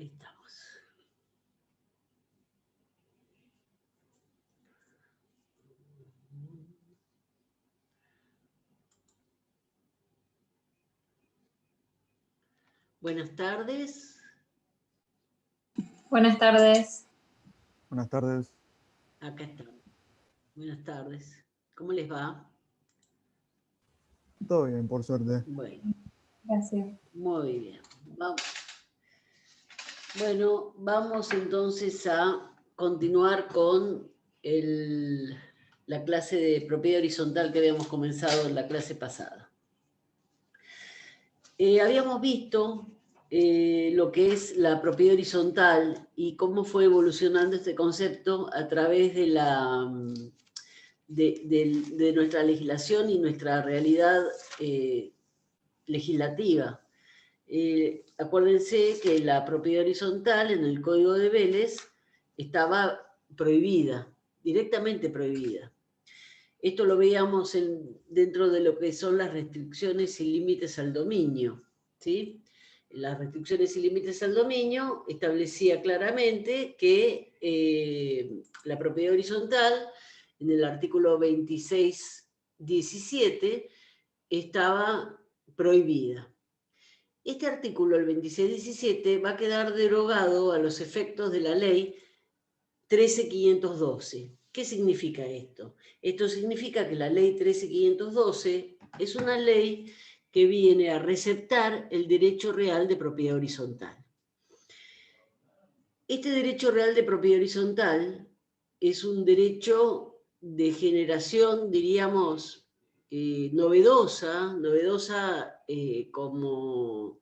Ahí estamos. Buenas tardes. Buenas tardes. Buenas tardes. Acá estamos. Buenas tardes. ¿Cómo les va? Todo bien, por suerte. Bueno. Gracias. Muy bien. Bueno, vamos entonces a continuar con la clase de propiedad horizontal que habíamos comenzado en la clase pasada. Habíamos visto lo que es la propiedad horizontal y cómo fue evolucionando este concepto a través de nuestra legislación y nuestra realidad legislativa. Acuérdense que la propiedad horizontal en el Código de Vélez estaba prohibida, directamente prohibida. Esto lo veíamos dentro de lo que son las restricciones y límites al dominio, ¿sí? Las restricciones y límites al dominio establecía claramente que la propiedad horizontal, en el artículo 26.17, estaba prohibida. Este artículo, el 26.17, va a quedar derogado a los efectos de la ley 13.512. ¿Qué significa esto? Esto significa que la ley 13.512 es una ley que viene a receptar el derecho real de propiedad horizontal. Este derecho real de propiedad horizontal es un derecho de generación, diríamos, novedosa como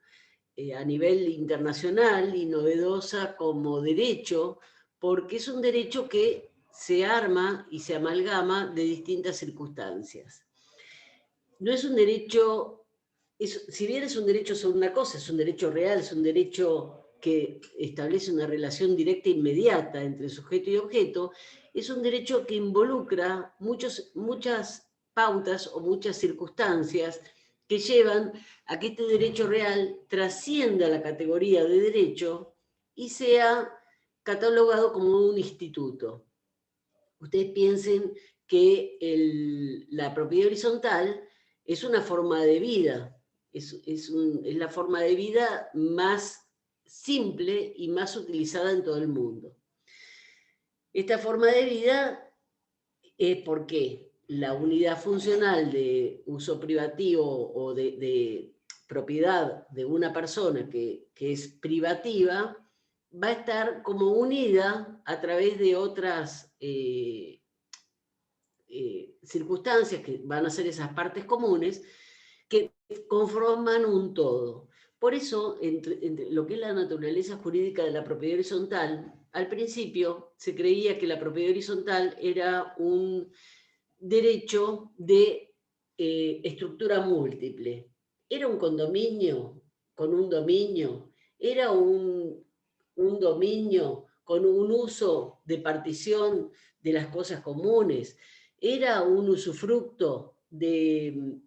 a nivel internacional y novedosa como derecho, porque es un derecho que se arma y se amalgama de distintas circunstancias. No es un derecho, si bien es un derecho sobre una cosa, es un derecho real, es un derecho que establece una relación directa e inmediata entre sujeto y objeto, es un derecho que involucra muchas pautas o muchas circunstancias que llevan a que este derecho real trascienda la categoría de derecho y sea catalogado como un instituto. Ustedes piensen que la propiedad horizontal es una forma de vida, es la forma de vida más simple y más utilizada en todo el mundo. Esta forma de vida es porque la unidad funcional de uso privativo o de propiedad de una persona que es privativa va a estar como unida a través de otras circunstancias que van a ser esas partes comunes que conforman un todo. Por eso, entre lo que es la naturaleza jurídica de la propiedad horizontal, al principio se creía que la propiedad horizontal era un derecho de estructura múltiple. Era un condominio con un dominio, era un dominio con un uso de partición de las cosas comunes, era un usufructo de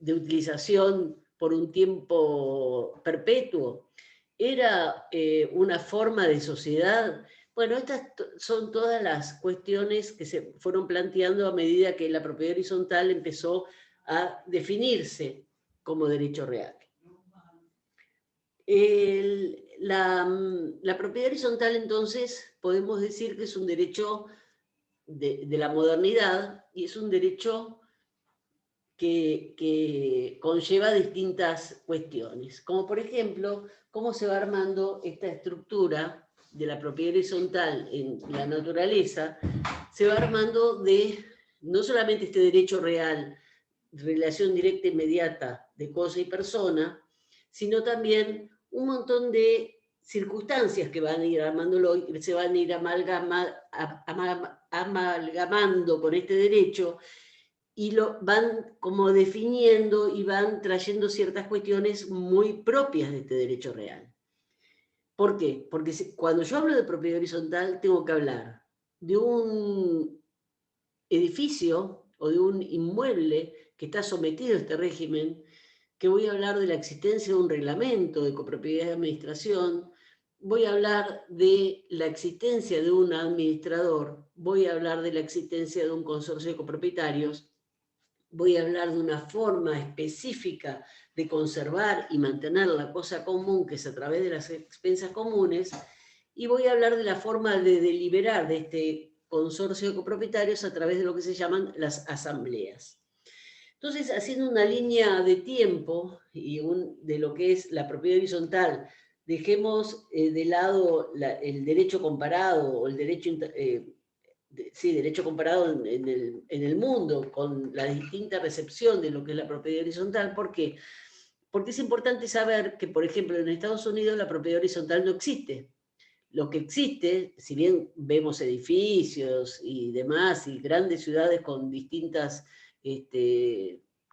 utilización por un tiempo perpetuo, era una forma de sociedad. Bueno, estas son todas las cuestiones que se fueron planteando a medida que la propiedad horizontal empezó a definirse como derecho real. La propiedad horizontal, entonces, podemos decir que es un derecho de la modernidad y es un derecho que conlleva distintas cuestiones, como por ejemplo, cómo se va armando esta estructura de la propiedad horizontal en la naturaleza, se va armando de no solamente este derecho real, relación directa e inmediata de cosa y persona, sino también un montón de circunstancias que van a ir armándolo, se van a ir amalgamando con este derecho y lo van como definiendo y van trayendo ciertas cuestiones muy propias de este derecho real. ¿Por qué? Porque cuando yo hablo de propiedad horizontal tengo que hablar de un edificio o de un inmueble que está sometido a este régimen que voy a hablar de la existencia de un reglamento de copropiedad de administración, voy a hablar de la existencia de un administrador, voy a hablar de la existencia de un consorcio de copropietarios, voy a hablar de una forma específica de conservar y mantener la cosa común, que es a través de las expensas comunes, y voy a hablar de la forma de deliberar de este consorcio de copropietarios a través de lo que se llaman las asambleas. Entonces, haciendo una línea de tiempo y de lo que es la propiedad horizontal, dejemos de lado el derecho comparado o el derecho, derecho comparado en el mundo con la distinta recepción de lo que es la propiedad horizontal. ¿Por qué? Porque es importante saber que, por ejemplo, en Estados Unidos la propiedad horizontal no existe. Lo que existe, si bien vemos edificios y demás, y grandes ciudades con distintas,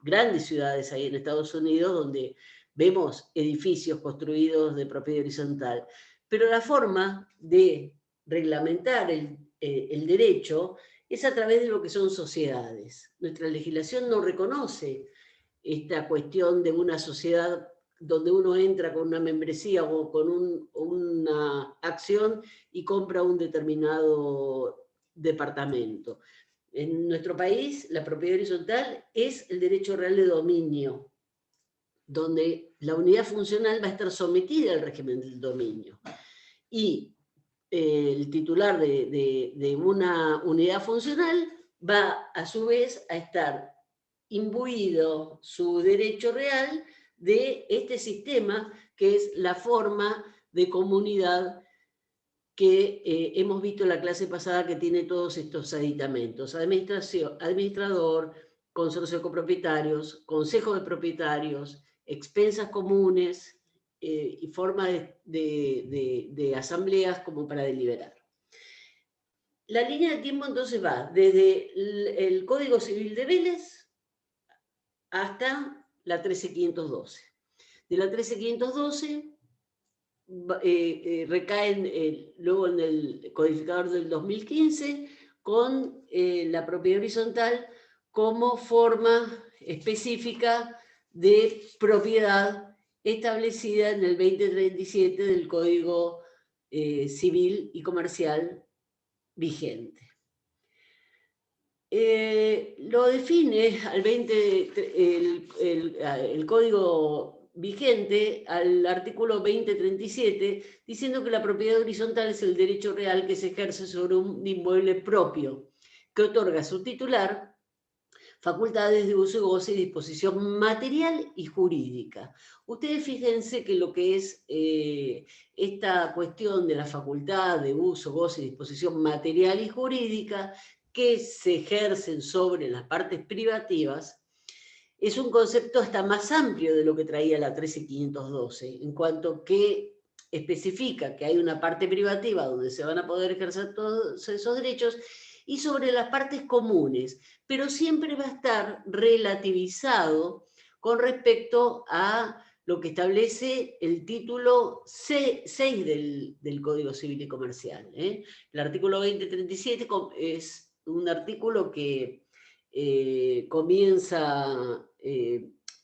grandes ciudades ahí en Estados Unidos, donde vemos edificios construidos de propiedad horizontal, pero la forma de reglamentar el derecho es a través de lo que son sociedades. Nuestra legislación no reconoce esta cuestión de una sociedad donde uno entra con una membresía o con una acción y compra un determinado departamento. En nuestro país, la propiedad horizontal es el derecho real de dominio, donde la unidad funcional va a estar sometida al régimen del dominio. Y el titular de una unidad funcional va a su vez a estar imbuido su derecho real de este sistema que es la forma de comunidad que hemos visto en la clase pasada, que tiene todos estos aditamentos: administrador, consorcio de copropietarios, consejo de propietarios, expensas comunes y forma de asambleas como para deliberar. La línea de tiempo entonces va desde el Código Civil de Vélez hasta la 13512. De la 13512 recaen luego en el codificador del 2015 con la propiedad horizontal como forma específica de propiedad establecida en el 2037 del Código Civil y Comercial vigente. Lo define el código vigente al artículo 2037, diciendo que la propiedad horizontal es el derecho real que se ejerce sobre un inmueble propio, que otorga a su titular facultades de uso y goce y disposición material y jurídica. Ustedes fíjense que lo que es esta cuestión de la facultad de uso, goce y disposición material y jurídica que se ejercen sobre las partes privativas, es un concepto hasta más amplio de lo que traía la 13512, en cuanto que especifica que hay una parte privativa donde se van a poder ejercer todos esos derechos, y sobre las partes comunes, pero siempre va a estar relativizado con respecto a lo que establece el título 6 del Código Civil y Comercial. El artículo 2037 es un artículo que comienza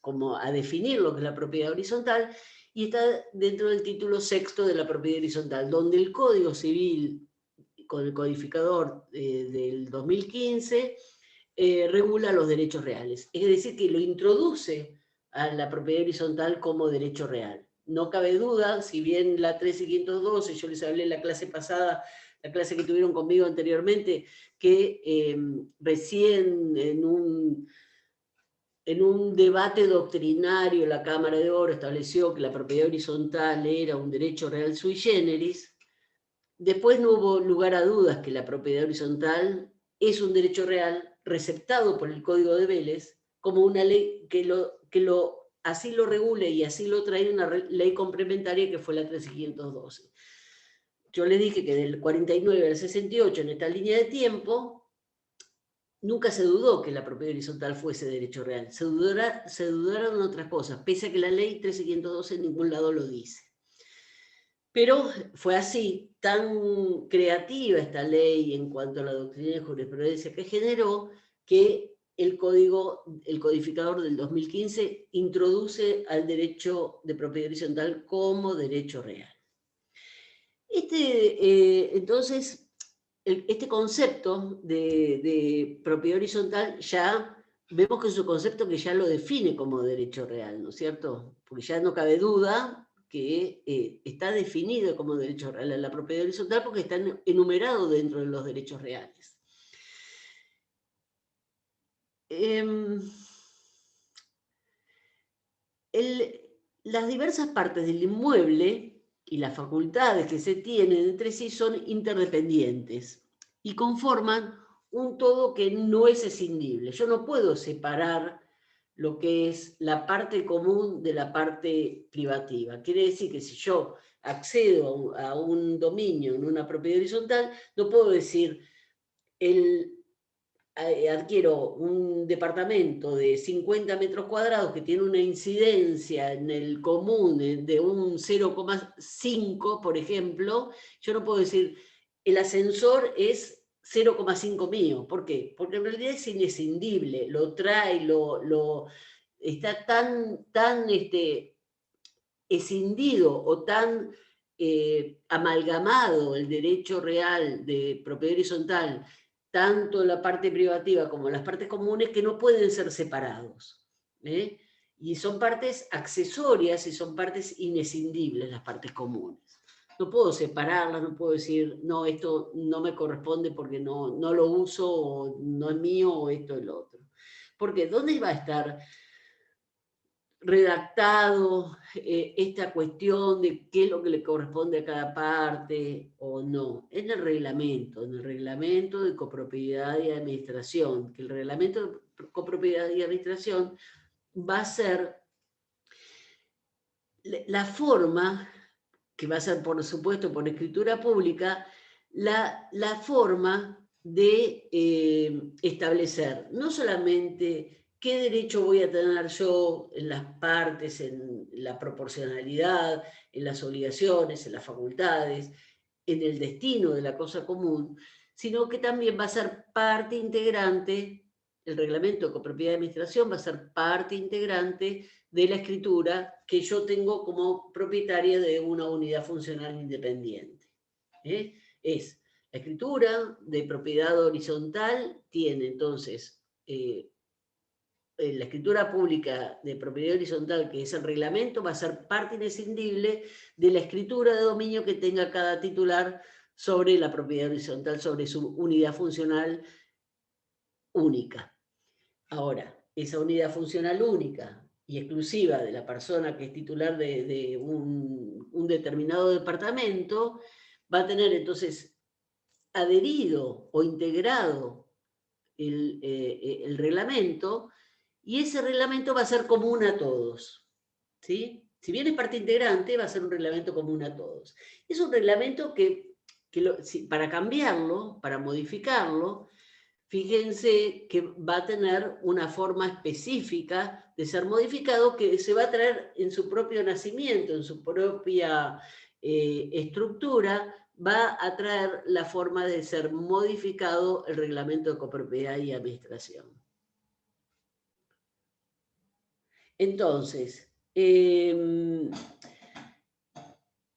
como a definir lo que es la propiedad horizontal, y está dentro del título 6 de la propiedad horizontal, donde el Código Civil con el codificador del 2015 regula los derechos reales. Es decir, que lo introduce a la propiedad horizontal como derecho real. No cabe duda, si bien la 13512, yo les hablé en la clase pasada, la clase que tuvieron conmigo anteriormente, que recién en un debate doctrinario la Cámara de Oro estableció que la propiedad horizontal era un derecho real sui generis. Después no hubo lugar a dudas que la propiedad horizontal es un derecho real receptado por el Código de Vélez como una ley así lo regule y así lo trae una ley complementaria que fue la 13512. Yo les dije que del 49 al 68 en esta línea de tiempo nunca se dudó que la propiedad horizontal fuese derecho real. Se dudaron otras cosas, pese a que la ley 13512 en ningún lado lo dice. Pero fue así, tan creativa esta ley en cuanto a la doctrina de jurisprudencia que generó, que el codificador del 2015 introduce al derecho de propiedad horizontal como derecho real. Entonces, este concepto de propiedad horizontal ya vemos que es un concepto que ya lo define como derecho real, ¿no es cierto? Porque ya no cabe duda que está definido como derecho real en la propiedad horizontal porque está enumerado dentro de los derechos reales. Las diversas partes del inmueble y las facultades que se tienen entre sí son interdependientes y conforman un todo que no es escindible. Yo no puedo separar lo que es la parte común de la parte privativa. Quiere decir que si yo accedo a un dominio en una propiedad horizontal, no puedo decir adquiero un departamento de 50 metros cuadrados que tiene una incidencia en el común de un 0,5, por ejemplo, yo no puedo decir, el ascensor es 0,5 mío. ¿Por qué? Porque en realidad es inescindible, lo trae, está tan escindido o tan amalgamado el derecho real de propiedad horizontal, tanto la parte privativa como las partes comunes, que no pueden ser separados. Y son partes accesorias y son partes inescindibles las partes comunes. No puedo separarlas, no puedo decir, no, esto no me corresponde porque no lo uso, o no es mío, o esto es lo otro. Porque ¿dónde va a estar redactado esta cuestión de qué es lo que le corresponde a cada parte o no? En el reglamento de copropiedad y administración, que el reglamento de copropiedad y administración va a ser la forma, que va a ser por supuesto por escritura pública, la forma de establecer no solamente qué derecho voy a tener yo en las partes, en la proporcionalidad, en las obligaciones, en las facultades, en el destino de la cosa común, sino que también va a ser parte integrante, el reglamento de copropiedad y administración va a ser parte integrante de la escritura que yo tengo como propietaria de una unidad funcional independiente. Es la escritura de propiedad horizontal, tiene entonces la escritura pública de propiedad horizontal, que es el reglamento, va a ser parte inescindible de la escritura de dominio que tenga cada titular sobre la propiedad horizontal, sobre su unidad funcional única. Ahora, esa unidad funcional única y exclusiva de la persona que es titular de un determinado departamento, va a tener entonces adherido o integrado el reglamento, y ese reglamento va a ser común a todos, ¿sí? Si bien es parte integrante, va a ser un reglamento común a todos. Es un reglamento que para cambiarlo, para modificarlo, fíjense que va a tener una forma específica de ser modificado, que se va a traer en su propio nacimiento, en su propia estructura, va a traer la forma de ser modificado el reglamento de copropiedad y administración. Entonces,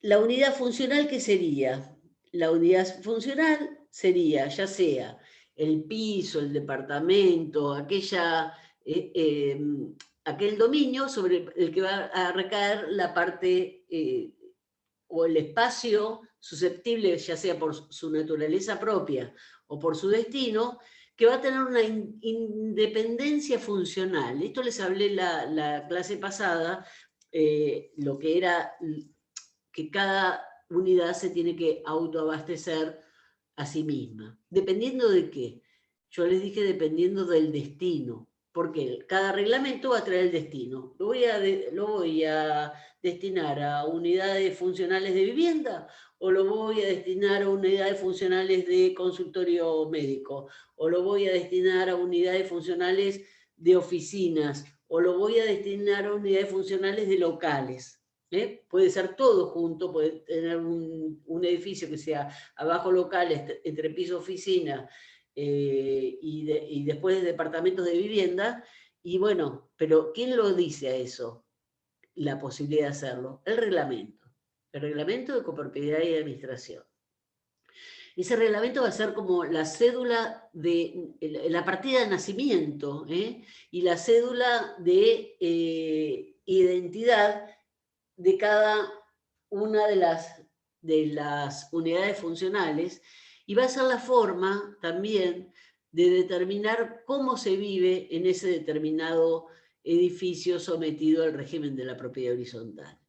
la unidad funcional, ¿qué sería? La unidad funcional sería ya sea el piso, el departamento, aquel dominio sobre el que va a recaer la parte o el espacio susceptible, ya sea por su naturaleza propia o por su destino, que va a tener una independencia funcional. Esto les hablé la clase pasada, lo que era que cada unidad se tiene que autoabastecer a sí misma. ¿Dependiendo de qué? Yo les dije dependiendo del destino, porque cada reglamento va a traer el destino. ¿Lo voy a destinar a unidades funcionales de vivienda? ¿O lo voy a destinar a unidades funcionales de consultorio médico? ¿O lo voy a destinar a unidades funcionales de oficinas? ¿O lo voy a destinar a unidades funcionales de locales? Puede ser todo junto, puede tener un edificio que sea abajo local, entre piso oficina, y después departamentos de vivienda. Y bueno, pero ¿quién lo dice a eso? La posibilidad de hacerlo. El reglamento de copropiedad y administración. Ese reglamento va a ser como la cédula de la partida de nacimiento, y la cédula de identidad de cada una de las unidades funcionales, y va a ser la forma también de determinar cómo se vive en ese determinado edificio sometido al régimen de la propiedad horizontal.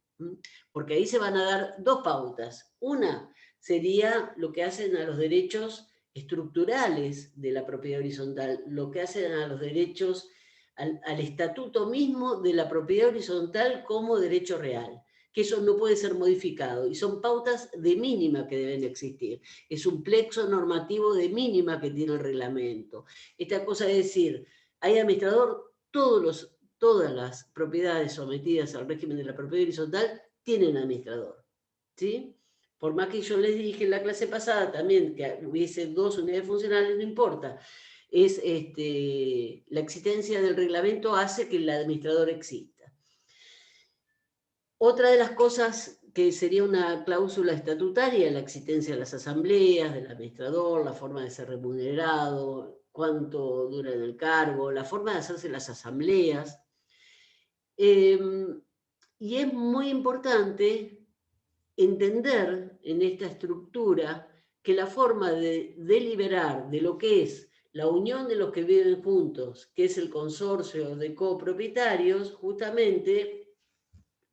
Porque ahí se van a dar dos pautas. Una sería lo que hacen a los derechos estructurales de la propiedad horizontal, lo que hacen a los derechos, al estatuto mismo de la propiedad horizontal como derecho real, que eso no puede ser modificado, y son pautas de mínima que deben existir. Es un plexo normativo de mínima que tiene el reglamento. Esta cosa de decir, hay administrador, todas las propiedades sometidas al régimen de la propiedad horizontal tienen administrador, ¿sí? Por más que yo les dije en la clase pasada también que hubiese dos unidades funcionales, no importa. La existencia del reglamento hace que el administrador exista. Otra de las cosas que sería una cláusula estatutaria, la existencia de las asambleas, del administrador, la forma de ser remunerado, cuánto dura en el cargo, la forma de hacerse las asambleas. Y es muy importante entender en esta estructura que la forma de deliberar de lo que es la unión de los que viven juntos, que es el consorcio de copropietarios, justamente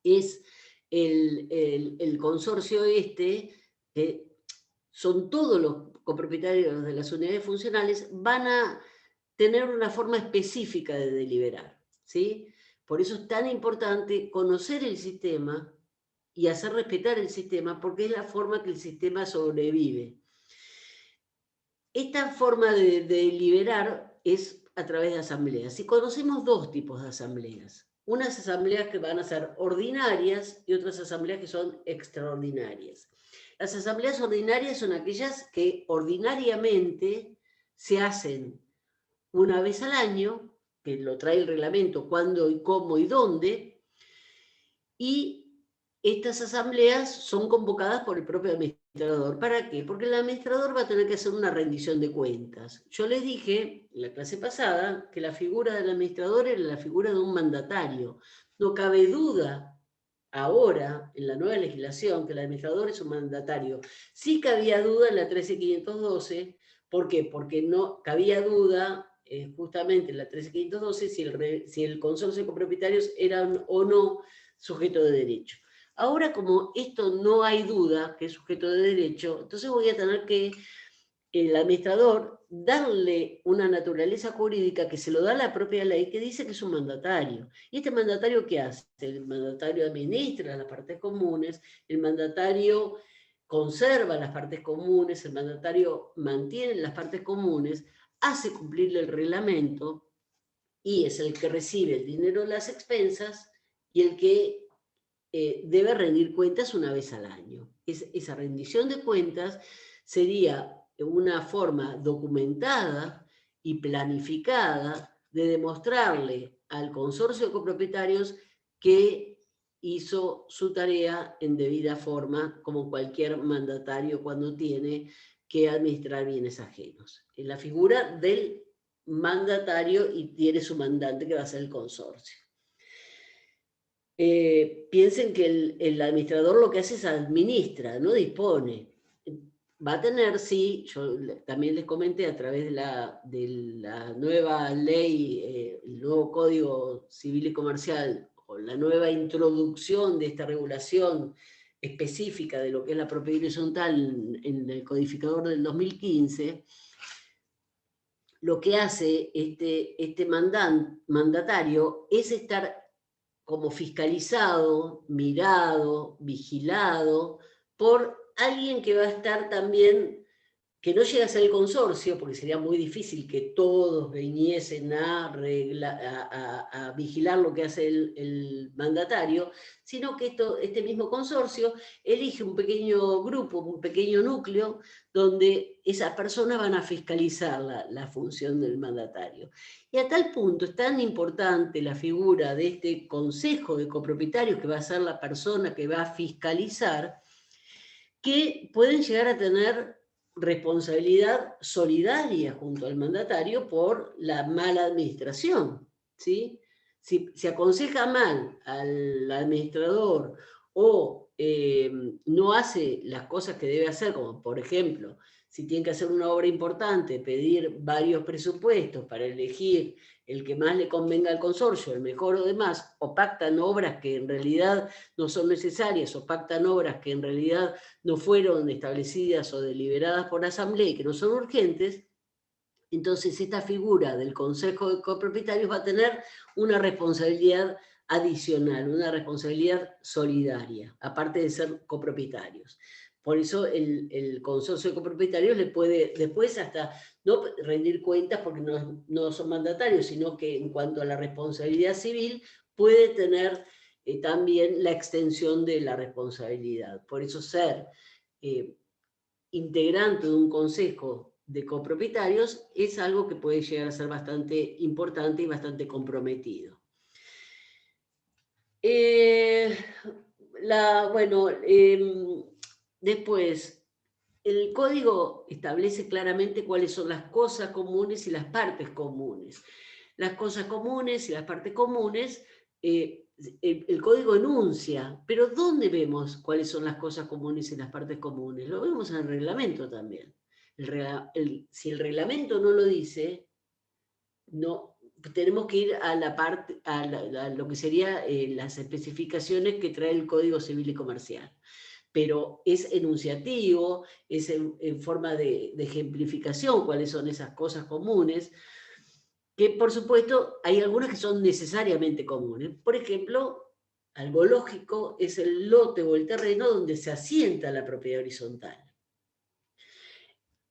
es el consorcio que son todos los copropietarios de las unidades funcionales, van a tener una forma específica de deliberar, ¿sí? Por eso es tan importante conocer el sistema y hacer respetar el sistema, porque es la forma que el sistema sobrevive. Esta forma de deliberar es a través de asambleas. Y conocemos dos tipos de asambleas. Unas asambleas que van a ser ordinarias y otras asambleas que son extraordinarias. Las asambleas ordinarias son aquellas que ordinariamente se hacen una vez al año, que lo trae el reglamento, cuándo y cómo y dónde, y estas asambleas son convocadas por el propio administrador. ¿Para qué? Porque el administrador va a tener que hacer una rendición de cuentas. Yo les dije en la clase pasada que la figura del administrador era la figura de un mandatario. No cabe duda ahora, en la nueva legislación, que el administrador es un mandatario. Sí cabía duda en la 13512. ¿Por qué? Porque no cabía duda justamente en la 13512 si el consorcio de copropietarios era o no sujeto de derecho. Ahora, como esto no hay duda que es sujeto de derecho, entonces voy a tener que el administrador darle una naturaleza jurídica que se lo da la propia ley, que dice que es un mandatario. ¿Y este mandatario qué hace? El mandatario administra las partes comunes, el mandatario conserva las partes comunes, el mandatario mantiene las partes comunes, hace cumplir el reglamento y es el que recibe el dinero de las expensas y el que debe rendir cuentas una vez al año. Esa rendición de cuentas sería una forma documentada y planificada de demostrarle al consorcio de copropietarios que hizo su tarea en debida forma, como cualquier mandatario cuando tiene que administrar bienes ajenos. Es la figura del mandatario y tiene su mandante que va a ser el consorcio. Piensen que el administrador lo que hace es administra, no dispone. Va a tener, sí, yo también les comenté a través de la nueva ley, el nuevo Código Civil y Comercial, o la nueva introducción de esta regulación específica de lo que es la propiedad horizontal en el codificador del 2015, lo que hace este mandatario es estar como fiscalizado, mirado, vigilado por alguien que va a estar también que no llega a ser el consorcio, porque sería muy difícil que todos viniesen a vigilar lo que hace el mandatario, sino que este mismo consorcio elige un pequeño grupo, un pequeño núcleo, donde esas personas van a fiscalizar la función del mandatario. Y a tal punto es tan importante la figura de este consejo de copropietarios, que va a ser la persona que va a fiscalizar, que pueden llegar a tener responsabilidad solidaria junto al mandatario por la mala administración, ¿sí? Si se aconseja mal al administrador o no hace las cosas que debe hacer, como por ejemplo, si tiene que hacer una obra importante, pedir varios presupuestos para elegir el que más le convenga al consorcio, el mejor o demás, o pactan obras que en realidad no son necesarias, o pactan obras que en realidad no fueron establecidas o deliberadas por asamblea y que no son urgentes, entonces esta figura del Consejo de Copropietarios va a tener una responsabilidad adicional, una responsabilidad solidaria, aparte de ser copropietarios. Por eso el consorcio de copropietarios le puede después hasta no rendir cuentas porque no son mandatarios, sino que en cuanto a la responsabilidad civil puede tener también la extensión de la responsabilidad. Por eso ser integrante de un consejo de copropietarios es algo que puede llegar a ser bastante importante y bastante comprometido. Después, el código establece claramente cuáles son las cosas comunes y las partes comunes. Las cosas comunes y las partes comunes, el código enuncia, pero ¿dónde vemos cuáles son las cosas comunes y las partes comunes? Lo vemos en el reglamento también. Si el reglamento no lo dice, no, tenemos que ir a la parte, a lo que serían las especificaciones que trae el Código Civil y Comercial. Pero es enunciativo, es en forma de ejemplificación cuáles son esas cosas comunes, que por supuesto hay algunas que son necesariamente comunes. Por ejemplo, algo lógico es el lote o el terreno donde se asienta la propiedad horizontal.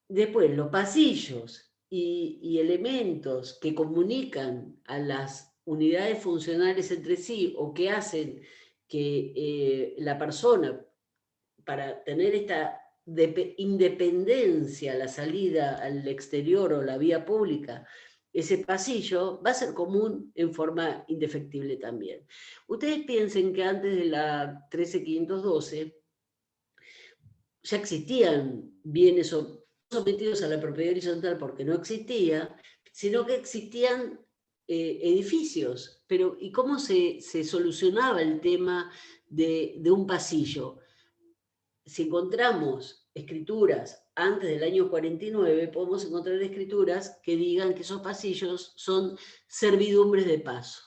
Después, los pasillos y elementos que comunican a las unidades funcionales entre sí o que hacen que la persona, para tener esta independencia, la salida al exterior o la vía pública, ese pasillo va a ser común en forma indefectible también. Ustedes piensen que antes de la 13512 ya existían bienes sometidos a la propiedad horizontal porque no existía, sino que existían edificios. Pero ¿y cómo se solucionaba el tema de un pasillo? Si encontramos escrituras antes del año 49, podemos encontrar escrituras que digan que esos pasillos son servidumbres de paso.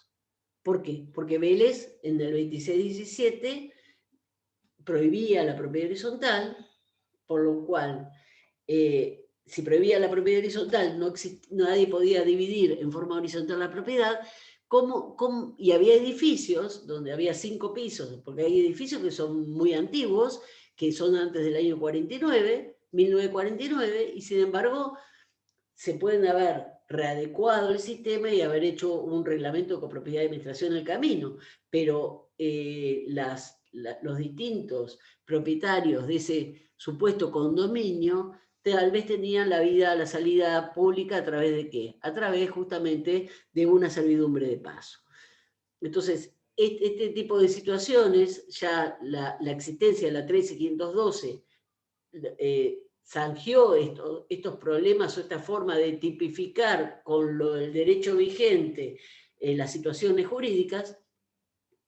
¿Por qué? Porque Vélez en el 2617 prohibía la propiedad horizontal, por lo cual, si prohibía la propiedad horizontal, nadie podía dividir en forma horizontal la propiedad, y había edificios donde había 5 pisos, porque hay edificios que son muy antiguos, que son antes del año 49, 1949, y sin embargo se pueden haber readecuado el sistema y haber hecho un reglamento con propiedad de administración en el camino, pero los distintos propietarios de ese supuesto condominio tal vez tenían la salida pública a través de ¿qué? A través justamente de una servidumbre de paso. Entonces, este tipo de situaciones, ya la existencia de la 13512 zanjió estos problemas o esta forma de tipificar con el derecho vigente las situaciones jurídicas,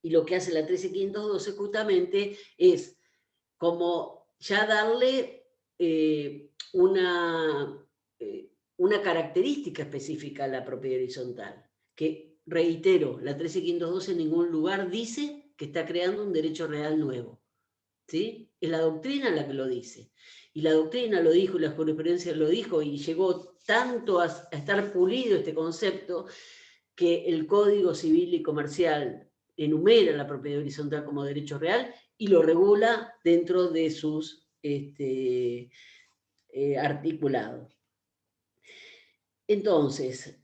y lo que hace la 13512 justamente es como ya darle una característica específica a la propiedad horizontal, que, reitero, la 13512 en ningún lugar dice que está creando un derecho real nuevo, ¿sí? Es la doctrina la que lo dice. Y la doctrina lo dijo, y la jurisprudencia lo dijo, y llegó tanto a estar pulido este concepto, que el Código Civil y Comercial enumera la propiedad horizontal como derecho real y lo regula dentro de sus articulado. Entonces,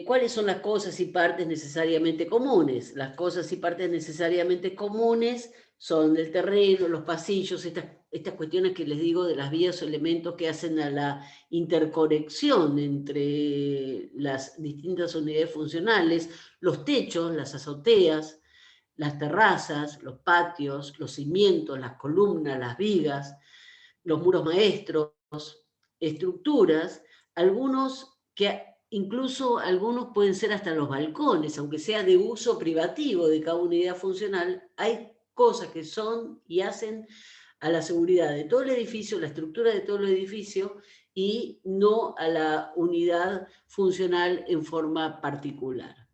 ¿cuáles son las cosas y partes necesariamente comunes? Las cosas y partes necesariamente comunes son el terreno, los pasillos, estas cuestiones que les digo de las vías o elementos que hacen a la interconexión entre las distintas unidades funcionales, los techos, las azoteas, las terrazas, los patios, los cimientos, las columnas, las vigas, los muros maestros, estructuras, algunos que incluso algunos pueden ser hasta los balcones, aunque sea de uso privativo de cada unidad funcional, hay cosas que son y hacen a la seguridad de todo el edificio, la estructura de todo el edificio, y no a la unidad funcional en forma particular.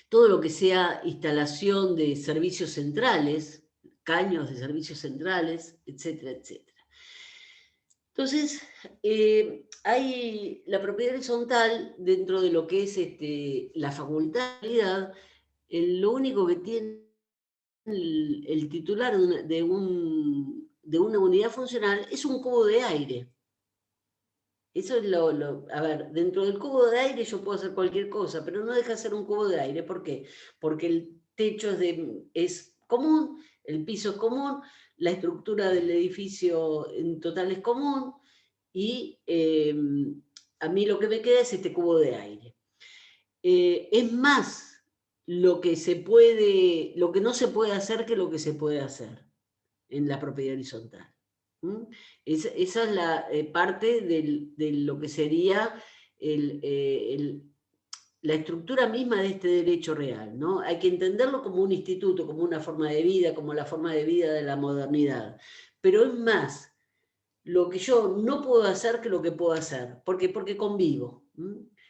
Todo lo que sea instalación de servicios centrales, caños de servicios centrales, etcétera, etcétera. Entonces, hay la propiedad horizontal dentro de lo que es la facultad, lo único que tiene el titular de una unidad funcional es un cubo de aire. Eso es a ver, dentro del cubo de aire yo puedo hacer cualquier cosa, pero no deja de ser un cubo de aire. ¿Por qué? Porque el techo es común, el piso es común, la estructura del edificio en total es común, y a mí lo que me queda es este cubo de aire. Es más lo que no se puede hacer que lo que se puede hacer en la propiedad horizontal. Esa es la parte de lo que sería la estructura misma de este derecho real, ¿no? Hay que entenderlo como un instituto, como una forma de vida, como la forma de vida de la modernidad. Pero es más lo que yo no puedo hacer que lo que puedo hacer. ¿Por qué? Porque convivo.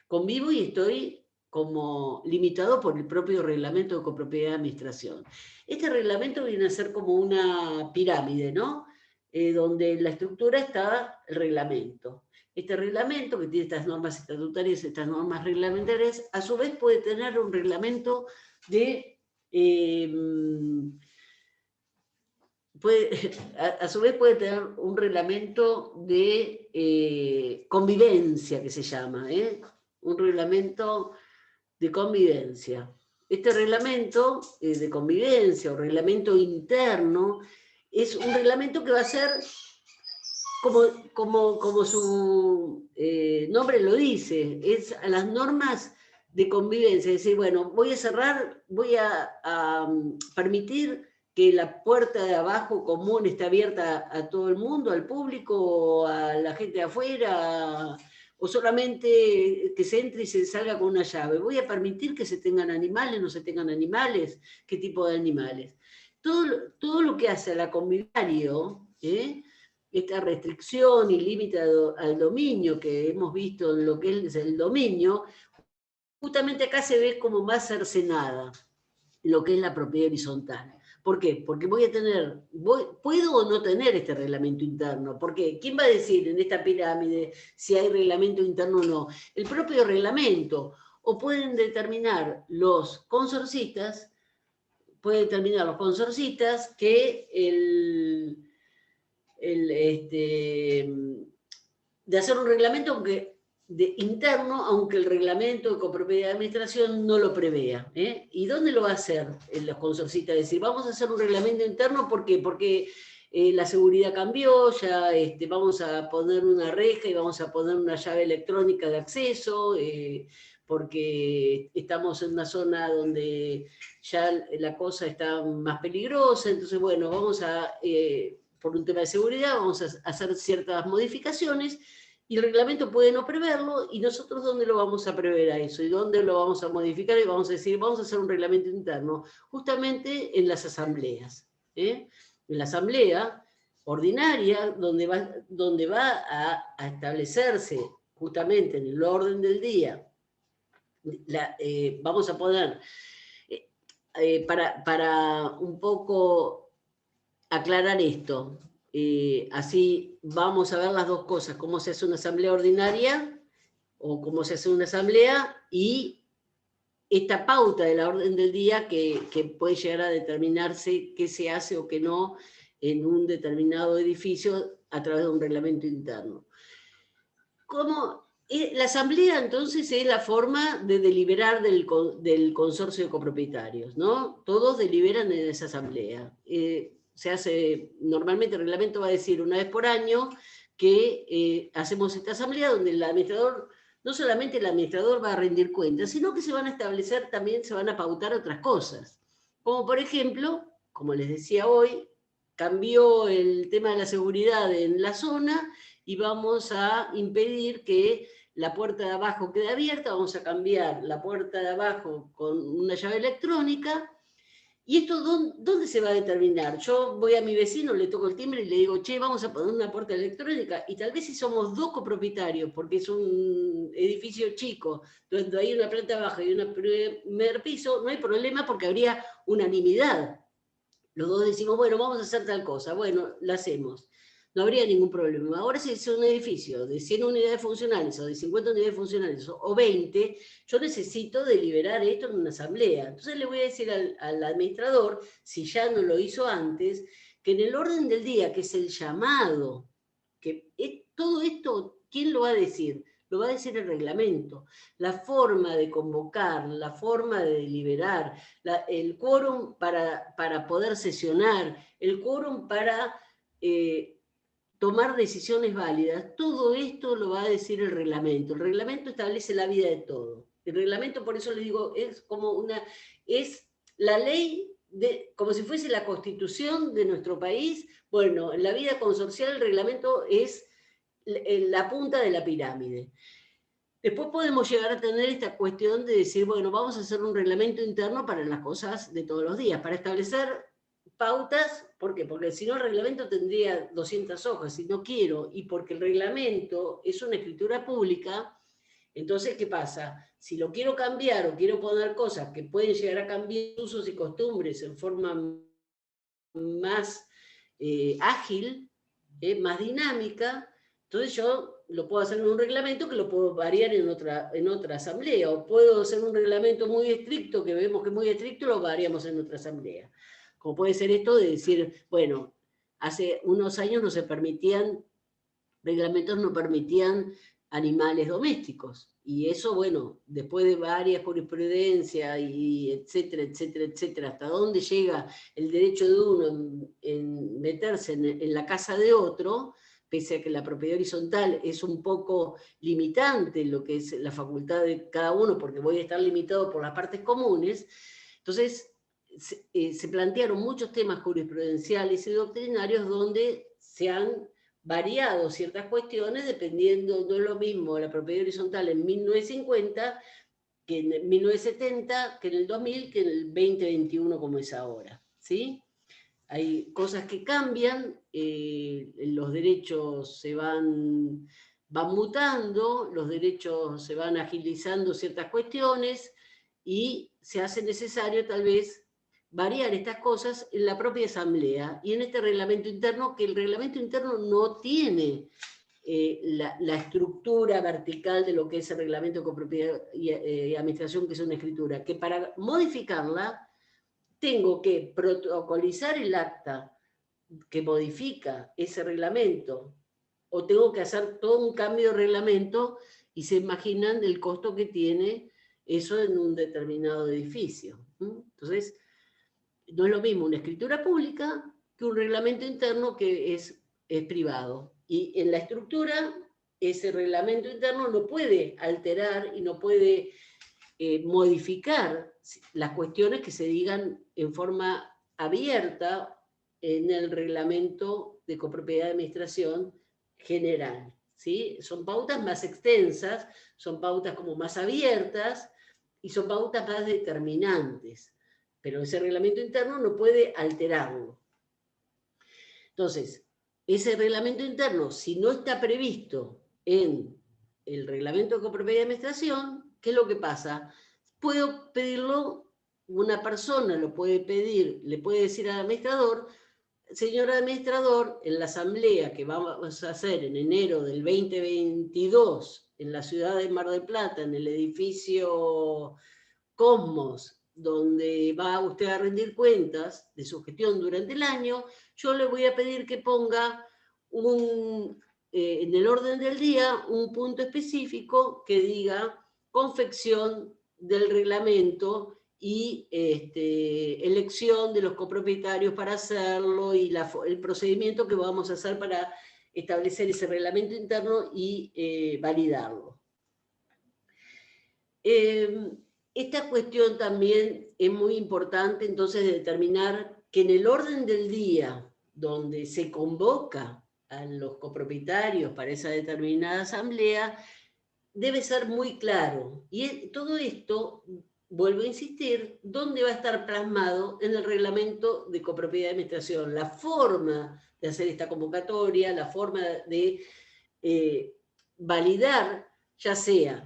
Convivo y estoy como limitado por el propio reglamento de copropiedad de administración. Este reglamento viene a ser como una pirámide, ¿no? Donde en la estructura está el reglamento. Este reglamento, que tiene estas normas estatutarias, estas normas reglamentarias, a su vez puede tener un reglamento de... a su vez puede tener un reglamento de convivencia, que se llama, un reglamento de convivencia. Este reglamento de convivencia o reglamento interno es un reglamento que va a ser, como su nombre lo dice, es a las normas de convivencia. Es decir, bueno, voy a permitir que la puerta de abajo común esté abierta a todo el mundo, al público, o a la gente de afuera, o solamente que se entre y se salga con una llave. Voy a permitir que se tengan animales, no se tengan animales, qué tipo de animales. Todo lo que hace a la convivario, esta restricción y límite al dominio que hemos visto en lo que es el dominio, justamente acá se ve como más cercenada lo que es la propiedad horizontal. ¿Por qué? Porque puedo o no tener este reglamento interno. ¿Por qué? ¿Quién va a decir en esta pirámide si hay reglamento interno o no? El propio reglamento. O pueden determinar los consorcistas, que de hacer un reglamento interno, aunque el reglamento de copropiedad de administración no lo prevea. ¿Y dónde lo va a hacer los consorcistas? Es decir, vamos a hacer un reglamento interno, ¿por qué? Porque la seguridad cambió, ya vamos a poner una reja y vamos a poner una llave electrónica de acceso, porque estamos en una zona donde ya la cosa está más peligrosa. Entonces, bueno, por un tema de seguridad, vamos a hacer ciertas modificaciones, y el reglamento puede no preverlo, y nosotros ¿dónde lo vamos a prever a eso? ¿Y dónde lo vamos a modificar? Y vamos a decir, vamos a hacer un reglamento interno, justamente en las asambleas. En la asamblea ordinaria, donde va a establecerse justamente en el orden del día, vamos a poner, para un poco aclarar esto, así vamos a ver las dos cosas: cómo se hace una asamblea ordinaria o cómo se hace una asamblea, y esta pauta de la orden del día que puede llegar a determinarse qué se hace o qué no en un determinado edificio a través de un reglamento interno. La asamblea entonces es la forma de deliberar del consorcio de copropietarios, ¿no? Todos deliberan en esa asamblea. Se hace, normalmente el reglamento va a decir una vez por año que hacemos esta asamblea donde el administrador, no solamente el administrador va a rendir cuentas, sino que se van a establecer también, se van a pautar otras cosas. Como por ejemplo, como les decía hoy, cambió el tema de la seguridad en la zona y vamos a impedir que la puerta de abajo quede abierta, vamos a cambiar la puerta de abajo con una llave electrónica. ¿Y esto dónde se va a determinar? Yo voy a mi vecino, le toco el timbre y le digo, che, vamos a poner una puerta electrónica, y tal vez si somos dos copropietarios, porque es un edificio chico, donde hay una planta baja y un primer piso, no hay problema porque habría unanimidad. Los dos decimos, bueno, vamos a hacer tal cosa, bueno, la hacemos. No habría ningún problema. Ahora si es un edificio de 100 unidades funcionales o de 50 unidades funcionales o 20, yo necesito deliberar esto en una asamblea. Entonces le voy a decir al administrador, si ya no lo hizo antes, que en el orden del día, que es el llamado, que todo esto, ¿quién lo va a decir? Lo va a decir el reglamento. La forma de convocar, la forma de deliberar, el quórum para poder sesionar, el quórum para tomar decisiones válidas, todo esto lo va a decir el reglamento. El reglamento establece la vida de todo. El reglamento, por eso le digo, es la ley, como si fuese la constitución de nuestro país. Bueno, en la vida consorcial el reglamento es la punta de la pirámide. Después podemos llegar a tener esta cuestión de decir, bueno, vamos a hacer un reglamento interno para las cosas de todos los días, para establecer pautas. ¿Por qué? Porque si no el reglamento tendría 200 hojas y no quiero, y porque el reglamento es una escritura pública. Entonces, ¿qué pasa? Si lo quiero cambiar o quiero poner cosas que pueden llegar a cambiar usos y costumbres en forma más ágil, más dinámica, entonces yo lo puedo hacer en un reglamento que lo puedo variar en otra asamblea, o puedo hacer un reglamento muy estricto, que vemos que es muy estricto, lo variamos en otra asamblea. Como puede ser esto de decir, bueno, hace unos años reglamentos no permitían animales domésticos. Y eso, bueno, después de varias jurisprudencias y etcétera, etcétera, etcétera, hasta dónde llega el derecho de uno en meterse en la casa de otro, pese a que la propiedad horizontal es un poco limitante lo que es la facultad de cada uno, porque voy a estar limitado por las partes comunes. Entonces, se plantearon muchos temas jurisprudenciales y doctrinarios donde se han variado ciertas cuestiones dependiendo, no es lo mismo la propiedad horizontal en 1950 que en 1970, que en el 2000, que en el 2021 como es ahora, ¿sí? Hay cosas que cambian, los derechos se van mutando, los derechos se van agilizando ciertas cuestiones y se hace necesario tal vez variar estas cosas en la propia asamblea y en este reglamento interno, que el reglamento interno no tiene la estructura vertical de lo que es el reglamento de copropiedad y administración, que es una escritura, que para modificarla tengo que protocolizar el acta que modifica ese reglamento, o tengo que hacer todo un cambio de reglamento, y se imaginan el costo que tiene eso en un determinado edificio. Entonces, no es lo mismo una escritura pública que un reglamento interno que es privado. Y en la estructura, ese reglamento interno no puede alterar y no puede modificar las cuestiones que se digan en forma abierta en el reglamento de copropiedad de administración general, ¿sí? Son pautas más extensas, son pautas como más abiertas y son pautas más determinantes, pero ese reglamento interno no puede alterarlo. Entonces, ese reglamento interno, si no está previsto en el reglamento de copropiedad de administración, ¿qué es lo que pasa? Puedo pedirlo, una persona lo puede pedir, le puede decir al administrador, señor administrador, en la asamblea que vamos a hacer en enero del 2022 en la ciudad de Mar del Plata, en el edificio Cosmos donde va usted a rendir cuentas de su gestión durante el año, yo le voy a pedir que ponga en el orden del día un punto específico que diga confección del reglamento y elección de los copropietarios para hacerlo y el procedimiento que vamos a hacer para establecer ese reglamento interno y validarlo. Esta cuestión también es muy importante, entonces, de determinar que en el orden del día donde se convoca a los copropietarios para esa determinada asamblea, debe ser muy claro. Y todo esto, vuelvo a insistir, ¿dónde va a estar plasmado? En el reglamento de copropiedad de administración. La forma de hacer esta convocatoria, la forma de validar, ya sea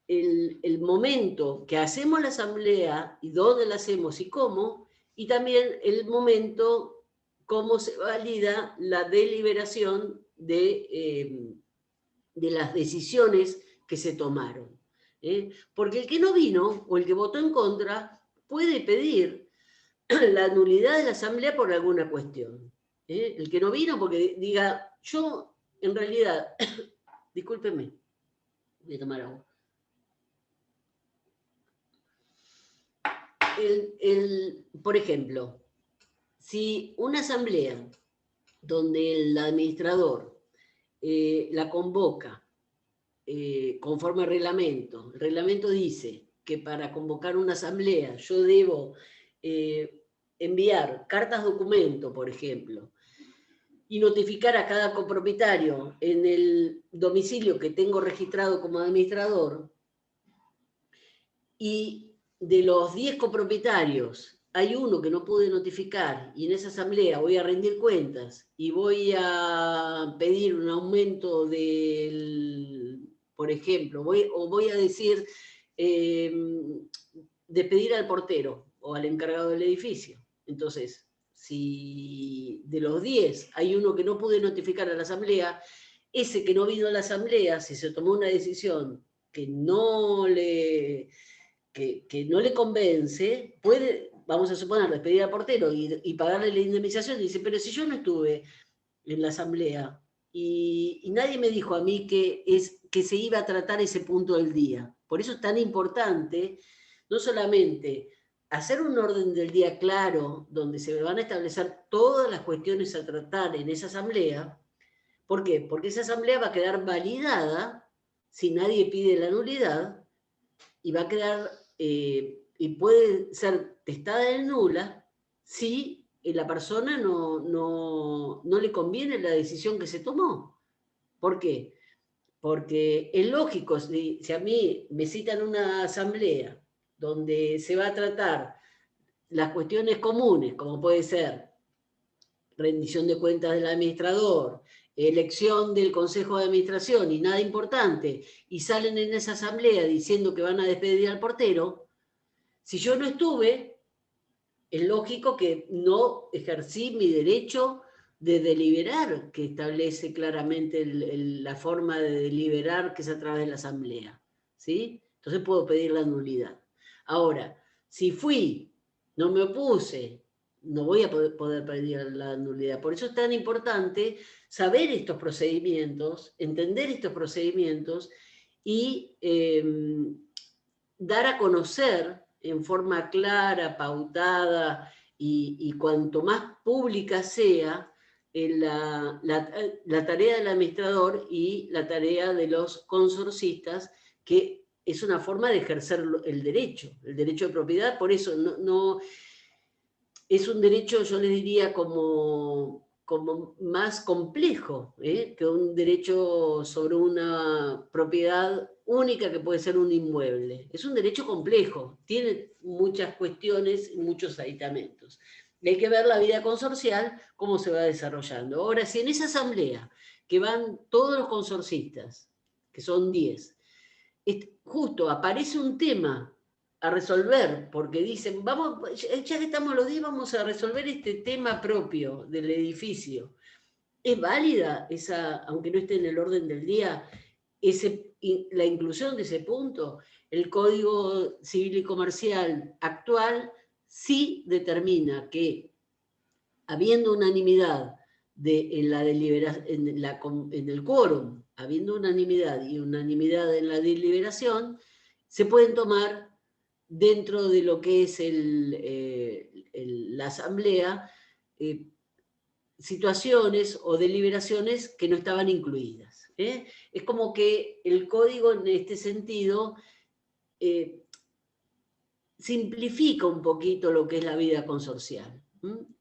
el momento que hacemos la asamblea y dónde la hacemos y cómo, y también el momento cómo se valida la deliberación de las decisiones que se tomaron. Porque el que no vino o el que votó en contra puede pedir la nulidad de la asamblea por alguna cuestión. El que no vino porque diga, yo en realidad, discúlpeme, voy a tomar agua. Por ejemplo, si una asamblea donde el administrador la convoca conforme al reglamento, el reglamento dice que para convocar una asamblea yo debo enviar cartas documento, por ejemplo, y notificar a cada copropietario en el domicilio que tengo registrado como administrador, y de los 10 copropietarios hay uno que no pude notificar y en esa asamblea voy a rendir cuentas y voy a pedir un aumento por ejemplo, voy a decir despedir al portero o al encargado del edificio. Entonces, si de los 10 hay uno que no pude notificar a la asamblea, ese que no vino a la asamblea, si se tomó una decisión que no le convence, puede, vamos a suponer, despedir al portero y pagarle la indemnización. Y dice, pero si yo no estuve en la asamblea y nadie me dijo a mí que se iba a tratar ese punto del día. Por eso es tan importante, no solamente hacer un orden del día claro, donde se van a establecer todas las cuestiones a tratar en esa asamblea. ¿Por qué? Porque esa asamblea va a quedar validada si nadie pide la nulidad y va a quedar y puede ser testada de nula si la persona no le conviene la decisión que se tomó. ¿Por qué? Porque es lógico, si a mí me citan una asamblea donde se va a tratar las cuestiones comunes, como puede ser rendición de cuentas del administrador, elección del consejo de administración y nada importante, y salen en esa asamblea diciendo que van a despedir al portero, si yo no estuve, es lógico que no ejercí mi derecho de deliberar, que establece claramente la forma de deliberar que es a través de la asamblea, ¿sí? Entonces puedo pedir la nulidad. Ahora, si fui, no me opuse, no voy a poder pedir la nulidad. Por eso es tan importante saber estos procedimientos, entender estos procedimientos y dar a conocer en forma clara, pautada y cuanto más pública sea la tarea del administrador y la tarea de los consorcistas, que es una forma de ejercer el derecho de propiedad. Por eso no es un derecho, yo le diría, como más complejo, que un derecho sobre una propiedad única que puede ser un inmueble. Es un derecho complejo, tiene muchas cuestiones y muchos aditamentos. Y hay que ver la vida consorcial, cómo se va desarrollando. Ahora, si en esa asamblea, que van todos los consorcistas, que son 10, justo aparece un tema a resolver, porque dicen, vamos, ya que estamos los 10, vamos a resolver este tema propio del edificio. ¿Es válida esa, aunque no esté en el orden del día, la inclusión de ese punto, el Código Civil y Comercial actual sí determina que, habiendo unanimidad en el quórum, habiendo unanimidad y unanimidad en la deliberación, se pueden tomar dentro de lo que es la asamblea situaciones o deliberaciones que no estaban incluidas. Es como que el código en este sentido simplifica un poquito lo que es la vida consorcial.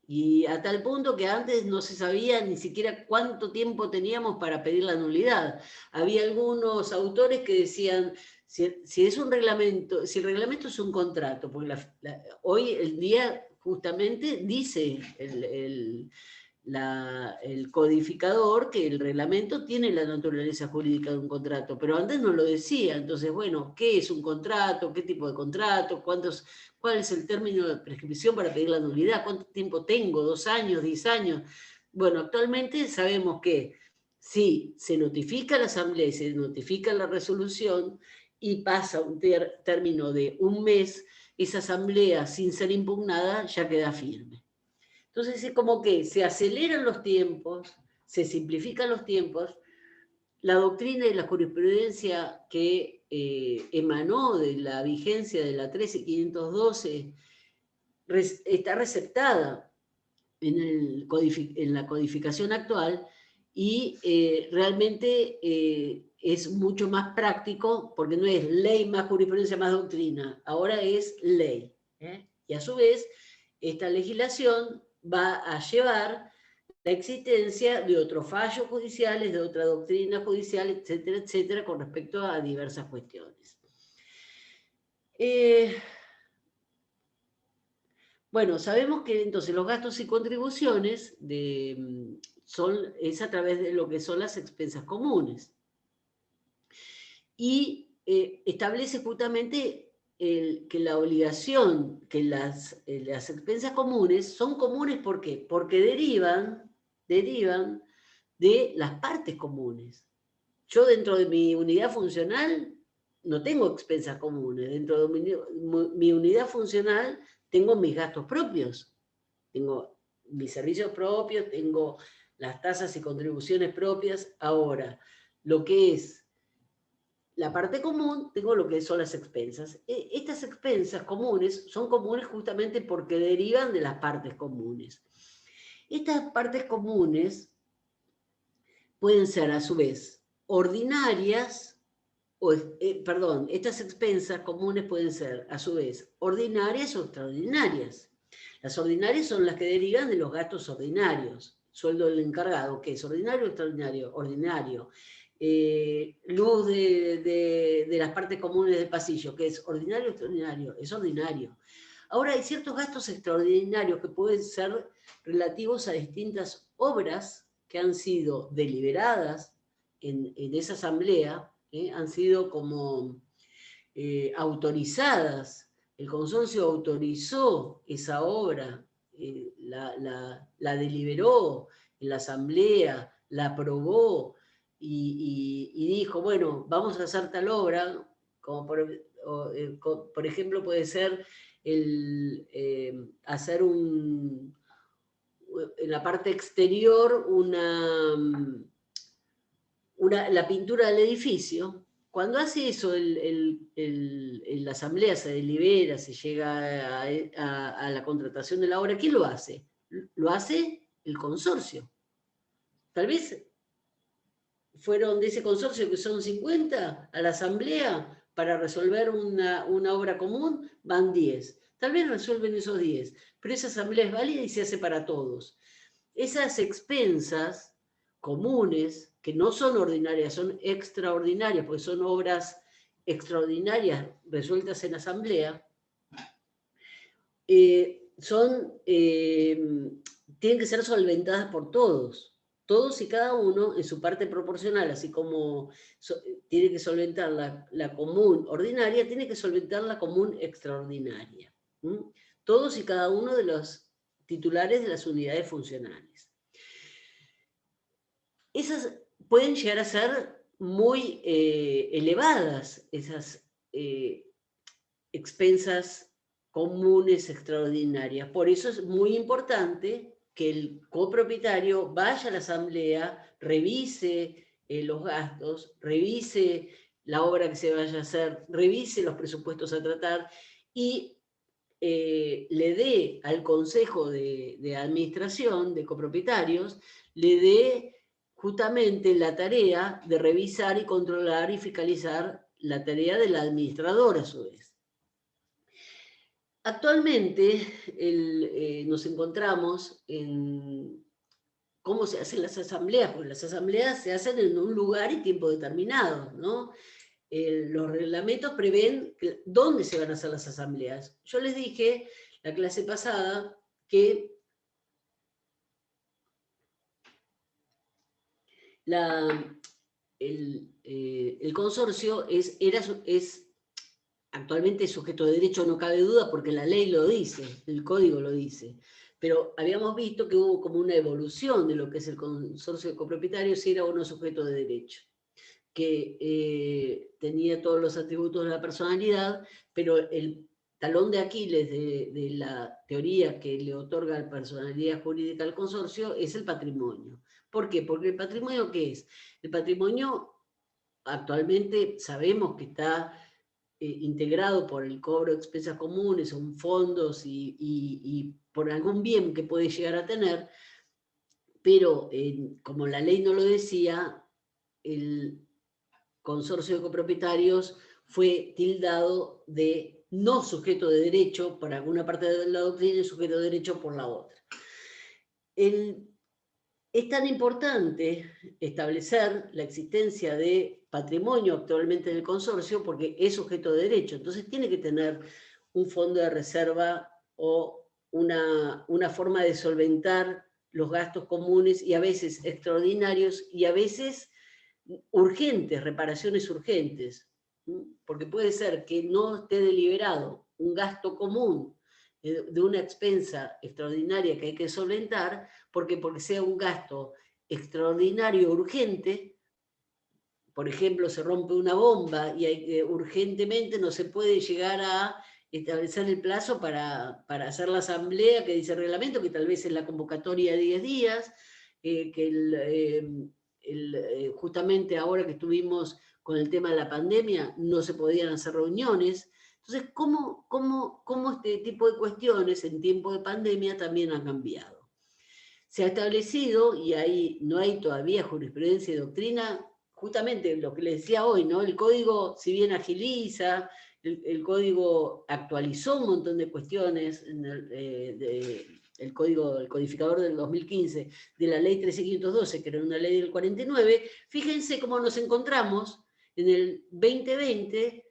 Y a tal punto que antes no se sabía ni siquiera cuánto tiempo teníamos para pedir la nulidad. Había algunos autores que decían, si es un reglamento, si el reglamento es un contrato, porque hoy el día justamente dice el codificador que el reglamento tiene la naturaleza jurídica de un contrato, pero antes no lo decía. Entonces, bueno, ¿qué es un contrato? ¿Qué tipo de contrato? ¿Cuál es el término de prescripción para pedir la nulidad? ¿Cuánto tiempo tengo? ¿2 años? ¿10 años? Bueno, actualmente sabemos que si se notifica la asamblea y se notifica la resolución y pasa un término de 1 mes, esa asamblea, sin ser impugnada, ya queda firme. Entonces es como que se aceleran los tiempos, se simplifican los tiempos. La doctrina y la jurisprudencia que emanó de la vigencia de la 13512 está receptada en la codificación actual y realmente es mucho más práctico porque no es ley más jurisprudencia más doctrina, ahora es ley. Y a su vez, esta legislación va a llevar la existencia de otros fallos judiciales, de otra doctrina judicial, etcétera, etcétera, con respecto a diversas cuestiones. Bueno, sabemos que entonces los gastos y contribuciones es a través de lo que son las expensas comunes. Y establece justamente que la obligación, que las expensas comunes son comunes, ¿por qué? Porque derivan de las partes comunes. Yo dentro de mi unidad funcional no tengo expensas comunes, dentro de mi unidad funcional tengo mis gastos propios, tengo mis servicios propios, tengo las tasas y contribuciones propias. Ahora, lo que es la parte común, tengo lo que son las expensas. Estas expensas comunes son comunes justamente porque derivan de las partes comunes. Estas partes comunes pueden ser a su vez ordinarias, estas expensas comunes pueden ser a su vez ordinarias o extraordinarias. Las ordinarias son las que derivan de los gastos ordinarios. Sueldo del encargado, ¿qué es? ¿Ordinario o extraordinario? Ordinario. Luz de las partes comunes del pasillo, ¿qué es? ¿Ordinario o extraordinario? Es ordinario. Ahora hay ciertos gastos extraordinarios que pueden ser relativos a distintas obras que han sido deliberadas en esa asamblea, han sido como autorizadas. El consorcio autorizó esa obra, la deliberó en la asamblea, la aprobó y dijo, bueno, vamos a hacer tal obra, como por ejemplo puede ser hacer en la parte exterior la pintura del edificio. Cuando hace eso, la asamblea se delibera, se llega a la contratación de la obra, ¿quién lo hace? Lo hace el consorcio. Tal vez fueron de ese consorcio, que son 50, a la asamblea para resolver una obra común, van 10. Tal vez resuelven esos 10, pero esa asamblea es válida y se hace para todos. Esas expensas comunes, que no son ordinarias, son extraordinarias, porque son obras extraordinarias resueltas en asamblea, tienen que ser solventadas por todos y cada uno en su parte proporcional, así como tiene que solventar la común ordinaria, tiene que solventar la común extraordinaria. Todos y cada uno de los titulares de las unidades funcionales. Esas pueden llegar a ser muy elevadas esas expensas comunes extraordinarias. Por eso es muy importante que el copropietario vaya a la asamblea, revise los gastos, revise la obra que se vaya a hacer, revise los presupuestos a tratar y le dé al consejo de administración de copropietarios, le dé justamente la tarea de revisar y controlar y fiscalizar la tarea del administrador a su vez. Actualmente nos encontramos en cómo se hacen las asambleas, porque las asambleas se hacen en un lugar y tiempo determinado, ¿no? Los reglamentos prevén dónde se van a hacer las asambleas. Yo les dije la clase pasada que el consorcio es actualmente sujeto de derecho, no cabe duda, porque la ley lo dice, el código lo dice. Pero habíamos visto que hubo como una evolución de lo que es el consorcio de copropietarios, si era o no sujeto de derecho, que tenía todos los atributos de la personalidad, pero el talón de Aquiles de la teoría que le otorga la personalidad jurídica al consorcio es el patrimonio. ¿Por qué? Porque el patrimonio, ¿qué es? El patrimonio actualmente sabemos que está integrado por el cobro de expensas comunes, son fondos y por algún bien que puede llegar a tener, pero como la ley no lo decía, el consorcio de copropietarios fue tildado de no sujeto de derecho por alguna parte de la doctrina y sujeto de derecho por la otra. Es tan importante establecer la existencia de patrimonio actualmente en el consorcio porque es sujeto de derecho, entonces tiene que tener un fondo de reserva o una forma de solventar los gastos comunes y a veces extraordinarios y a veces urgentes, reparaciones urgentes, porque puede ser que no esté deliberado un gasto común de una expensa extraordinaria que hay que solventar, porque sea un gasto extraordinario urgente, por ejemplo, se rompe una bomba y urgentemente no se puede llegar a establecer el plazo para hacer la asamblea que dice el reglamento, que tal vez es la convocatoria de 10 días, que justamente ahora que estuvimos con el tema de la pandemia no se podían hacer reuniones. Entonces, ¿cómo este tipo de cuestiones en tiempo de pandemia también han cambiado? Se ha establecido, y ahí no hay todavía jurisprudencia y doctrina, justamente lo que les decía hoy, ¿no? El código, si bien agiliza, el código actualizó un montón de cuestiones, el codificador del 2015, de la ley 13512, que era una ley del 49, fíjense cómo nos encontramos en el 2020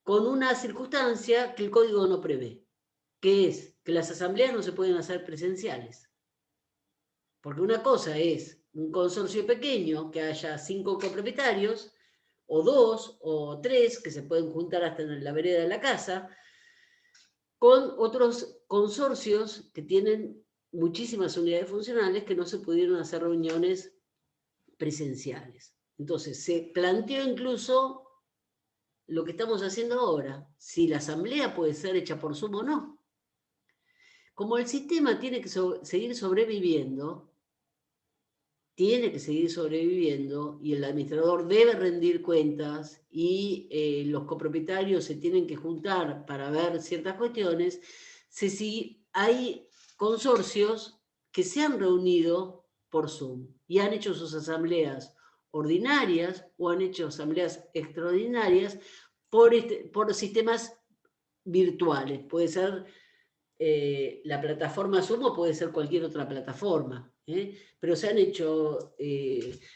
con una circunstancia que el código no prevé, que es que las asambleas no se pueden hacer presenciales. Porque una cosa es un consorcio pequeño, que haya 5 copropietarios, o 2, o 3, que se pueden juntar hasta en la vereda de la casa, con otros consorcios que tienen muchísimas unidades funcionales que no se pudieron hacer reuniones presenciales. Entonces, se planteó incluso lo que estamos haciendo ahora, si la asamblea puede ser hecha por Zoom o no. Como el sistema tiene que seguir sobreviviendo, y el administrador debe rendir cuentas y los copropietarios se tienen que juntar para ver ciertas cuestiones, hay consorcios que se han reunido por Zoom y han hecho sus asambleas ordinarias o han hecho asambleas extraordinarias por sistemas virtuales. Puede ser la plataforma Zoom o puede ser cualquier otra plataforma, pero se han hecho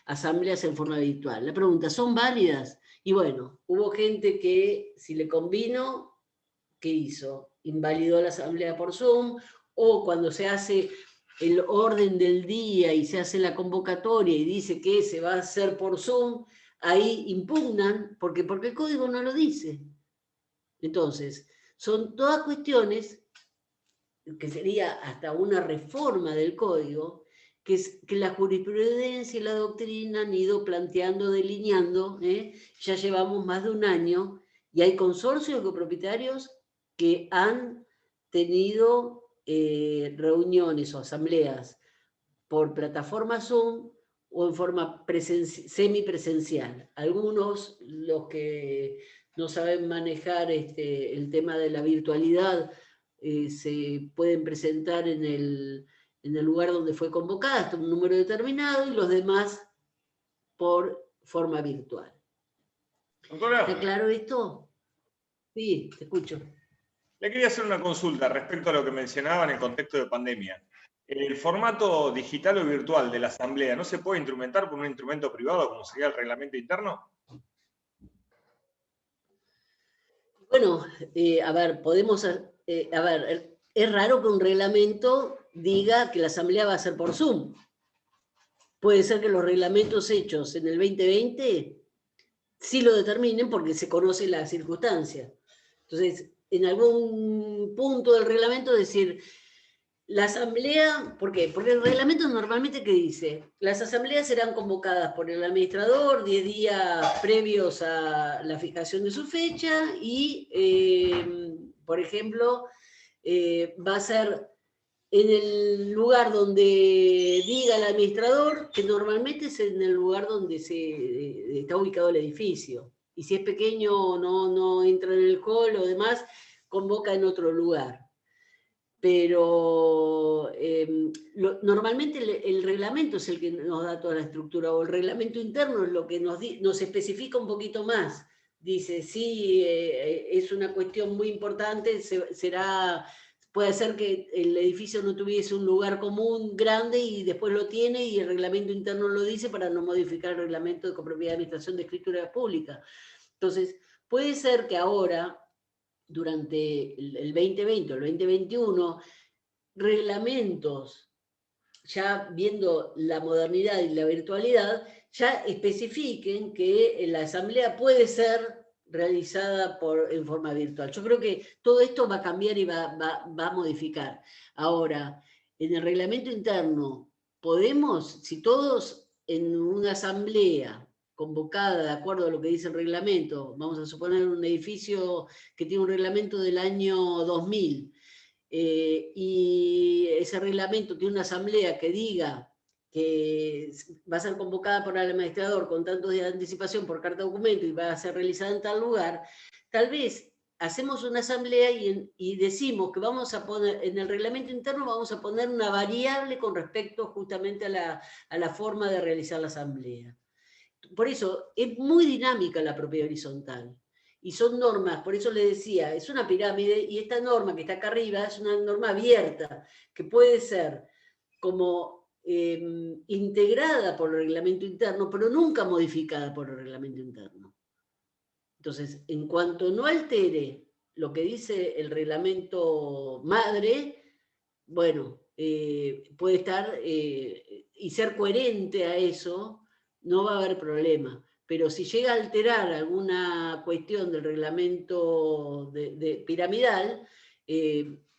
asambleas en forma virtual. La pregunta, ¿son válidas? Y bueno, hubo gente que si le convino, ¿qué hizo? Invalidó la asamblea por Zoom, o cuando se hace el orden del día y se hace la convocatoria y dice que se va a hacer por Zoom, ahí impugnan, porque el código no lo dice. Entonces, son todas cuestiones que sería hasta una reforma del código, que la jurisprudencia y la doctrina han ido planteando, delineando, ya llevamos más de un año, y hay consorcios de copropietarios que han tenido reuniones o asambleas por plataforma Zoom o en forma semipresencial. Algunos, los que no saben manejar el tema de la virtualidad, se pueden presentar en el lugar donde fue convocada, hasta un número determinado, y los demás por forma virtual. Doctora, ¿Está claro esto? Sí, te escucho. le quería hacer una consulta respecto a lo que mencionaba en el contexto de pandemia. ¿El formato digital o virtual de la asamblea no se puede instrumentar por un instrumento privado como sería el reglamento interno? Bueno, a ver, podemos, es raro que un reglamento diga que la asamblea va a ser por Zoom. Puede ser que los reglamentos hechos en el 2020 sí lo determinen porque se conoce la circunstancia. Entonces, en algún punto del reglamento decir, la asamblea, ¿por qué? Porque el reglamento normalmente ¿qué dice? Las asambleas serán convocadas por el administrador 10 días previos a la fijación de su fecha y, por ejemplo, va a ser en el lugar donde diga el administrador, que normalmente es en el lugar donde está ubicado el edificio. Y si es pequeño, no entra en el hall o demás, convoca en otro lugar. Pero normalmente el reglamento es el que nos da toda la estructura, o el reglamento interno es lo que nos especifica un poquito más. Dice, sí, es una cuestión muy importante, puede ser que el edificio no tuviese un lugar común grande y después lo tiene y el reglamento interno lo dice para no modificar el reglamento de copropiedad de administración de escritura pública. Entonces, puede ser que ahora, durante el 2020 o el 2021, reglamentos, ya viendo la modernidad y la virtualidad, ya especifiquen que la asamblea puede ser realizada en forma virtual. Yo creo que todo esto va a cambiar y va a modificar. Ahora, en el reglamento interno, podemos, si todos en una asamblea convocada de acuerdo a lo que dice el reglamento, vamos a suponer un edificio que tiene un reglamento del año 2000, y ese reglamento tiene una asamblea que diga que va a ser convocada por el administrador con tantos días de anticipación por carta de documento y va a ser realizada en tal lugar, tal vez hacemos una asamblea y decimos que vamos a poner, en el reglamento interno vamos a poner una variable con respecto justamente a la forma de realizar la asamblea. Por eso es muy dinámica la propiedad horizontal. Y son normas, por eso le decía, es una pirámide y esta norma que está acá arriba es una norma abierta, que puede ser como integrada por el reglamento interno, pero nunca modificada por el reglamento interno. Entonces, en cuanto no altere lo que dice el reglamento madre, bueno, puede estar y ser coherente a eso, no va a haber problema. Pero si llega a alterar alguna cuestión del reglamento piramidal,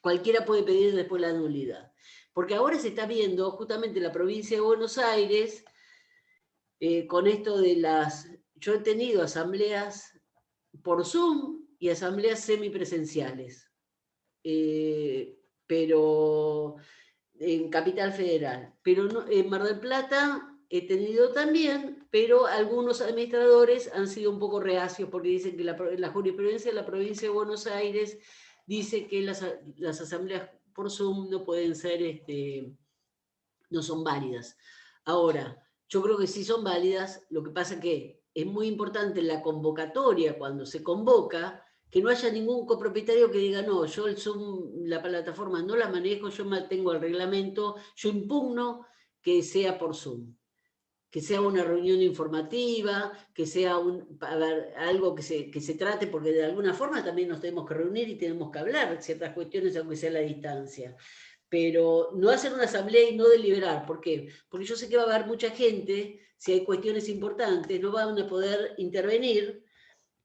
cualquiera puede pedir después la nulidad. Porque ahora se está viendo justamente la provincia de Buenos Aires, con esto de yo he tenido asambleas por Zoom y asambleas semipresenciales, pero en Capital Federal. Pero no, en Mar del Plata he tenido también, pero algunos administradores han sido un poco reacios porque dicen que la jurisprudencia de la provincia de Buenos Aires dice que las asambleas por Zoom no pueden ser, no son válidas. Ahora, yo creo que sí son válidas, lo que pasa que es muy importante la convocatoria, cuando se convoca, que no haya ningún copropietario que diga, no, yo el Zoom, la plataforma no la manejo, yo mantengo el reglamento, yo impugno que sea por Zoom, que sea una reunión informativa, que sea algo que se trate, porque de alguna forma también nos tenemos que reunir y tenemos que hablar ciertas cuestiones, aunque sea a la distancia. Pero no hacer una asamblea y no deliberar. ¿Por qué? Porque yo sé que va a haber mucha gente, si hay cuestiones importantes, no van a poder intervenir,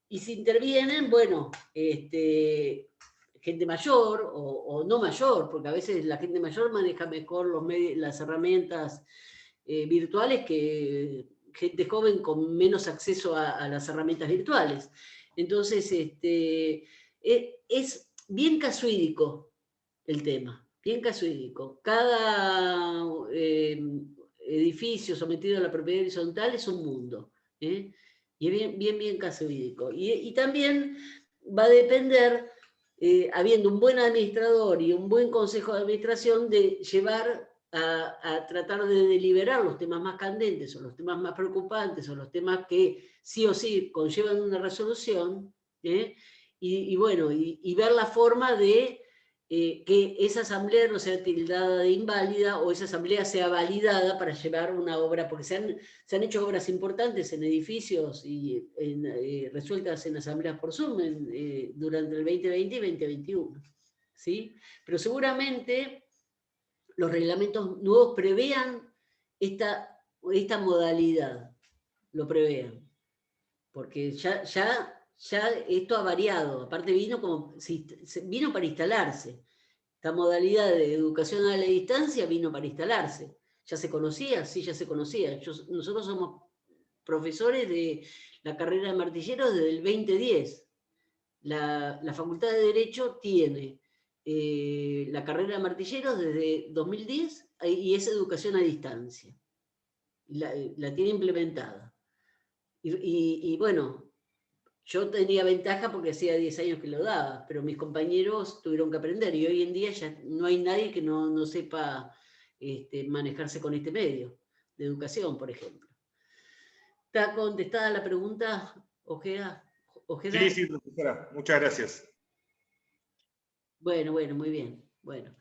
y si intervienen, bueno, que gente mayor o no mayor, porque a veces la gente mayor maneja mejor las herramientas virtuales que gente joven con menos acceso a las herramientas virtuales. Entonces, es bien casuídico el tema, bien casuídico. Cada edificio sometido a la propiedad horizontal es un mundo, ¿eh? Y es bien casuídico. Y también va a depender, habiendo un buen administrador y un buen consejo de administración, de llevar a tratar de deliberar los temas más candentes o los temas más preocupantes o los temas que sí o sí conllevan una resolución, y bueno, y ver la forma de que esa asamblea no sea tildada de inválida o esa asamblea sea validada para llevar una obra, porque se han hecho obras importantes en edificios y resueltas en asambleas por Zoom durante el 2020 y 2021. ¿Sí? Pero seguramente los reglamentos nuevos prevean esta modalidad, lo prevean, porque ya esto ha variado, aparte vino para instalarse. Esta modalidad de educación a la distancia vino para instalarse. ¿Ya se conocía? Sí, ya se conocía. Nosotros somos profesores de la carrera de martilleros desde el 2010. La Facultad de Derecho tiene la carrera de martilleros desde 2010 y es educación a distancia. La tiene implementada. Y bueno, yo tenía ventaja porque hacía 10 años que lo daba, pero mis compañeros tuvieron que aprender y hoy en día ya no hay nadie que no sepa manejarse con este medio de educación, por ejemplo. ¿Está contestada la pregunta, Ojeda? Sí, profesora, muchas gracias. Bueno, muy bien. Bueno.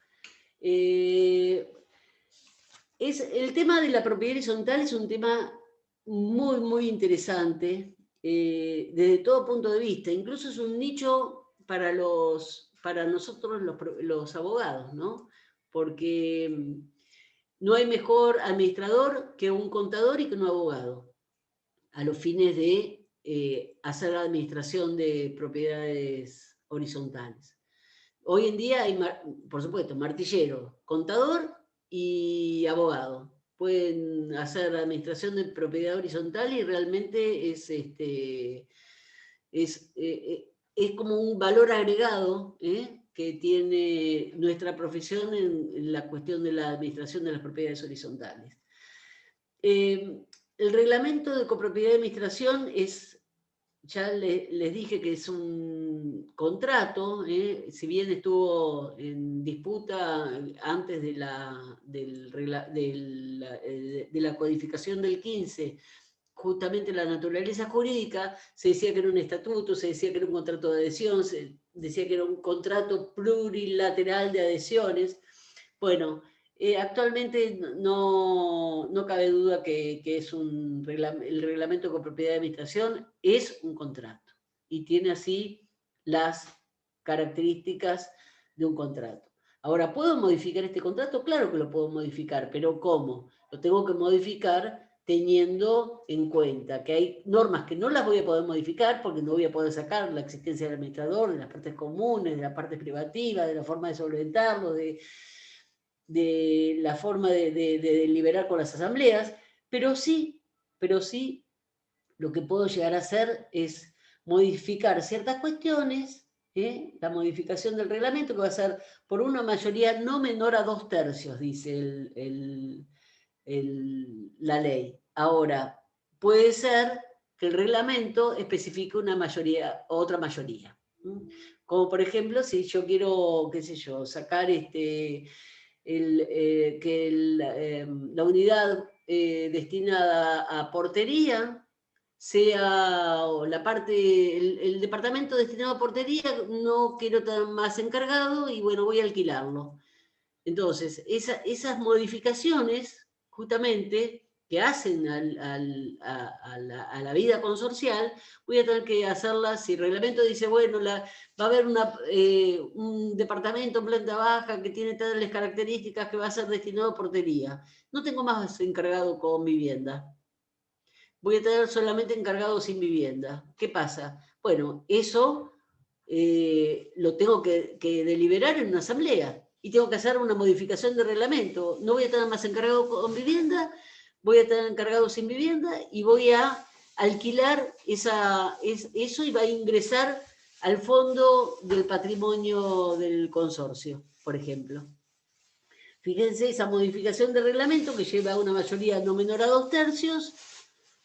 El tema de la propiedad horizontal es un tema muy interesante desde todo punto de vista. Incluso es un nicho para nosotros los abogados, ¿no? Porque no hay mejor administrador que un contador y que un abogado a los fines de hacer la administración de propiedades horizontales. Hoy en día hay, por supuesto, martillero, contador y abogado. Pueden hacer la administración de propiedad horizontal y realmente es como un valor agregado que tiene nuestra profesión en la cuestión de la administración de las propiedades horizontales. El reglamento de copropiedad de administración ya les dije que es un contrato, si bien estuvo en disputa antes de la codificación del 15, justamente la naturaleza jurídica, se decía que era un estatuto, se decía que era un contrato de adhesión, se decía que era un contrato plurilateral de adhesiones. Bueno, actualmente no cabe duda que es el reglamento con propiedad de administración es un contrato y tiene así las características de un contrato. Ahora, ¿puedo modificar este contrato? Claro que lo puedo modificar, pero ¿cómo? Lo tengo que modificar teniendo en cuenta que hay normas que no las voy a poder modificar porque no voy a poder sacar la existencia del administrador, de las partes comunes, de las partes privativas, de la forma de solventarlo, de la forma de deliberar con las asambleas, pero sí lo que puedo llegar a hacer es modificar ciertas cuestiones, la modificación del reglamento, que va a ser por una mayoría no menor a 2/3, dice la ley. Ahora, puede ser que el reglamento especifique una mayoría, otra mayoría. Como por ejemplo, si yo quiero, qué sé yo, sacar la unidad destinada a portería sea la parte, el departamento destinado a portería, no quiero tener más encargado y bueno, voy a alquilarlo. Entonces, esas modificacaciones justamente que hacen a la vida consorcial, voy a tener que hacerlas. Si el reglamento dice, bueno, va a haber un departamento en planta baja que tiene tales características que va a ser destinado a portería. No tengo más encargado con vivienda. Voy a tener solamente encargado sin vivienda. ¿Qué pasa? Bueno, eso lo tengo que deliberar en una asamblea y tengo que hacer una modificación de reglamento. No voy a tener más encargado con vivienda, voy a tener encargado sin vivienda y voy a alquilar eso y va a ingresar al fondo del patrimonio del consorcio, por ejemplo. Fíjense, esa modificación de reglamento que lleva a una mayoría no menor a 2/3,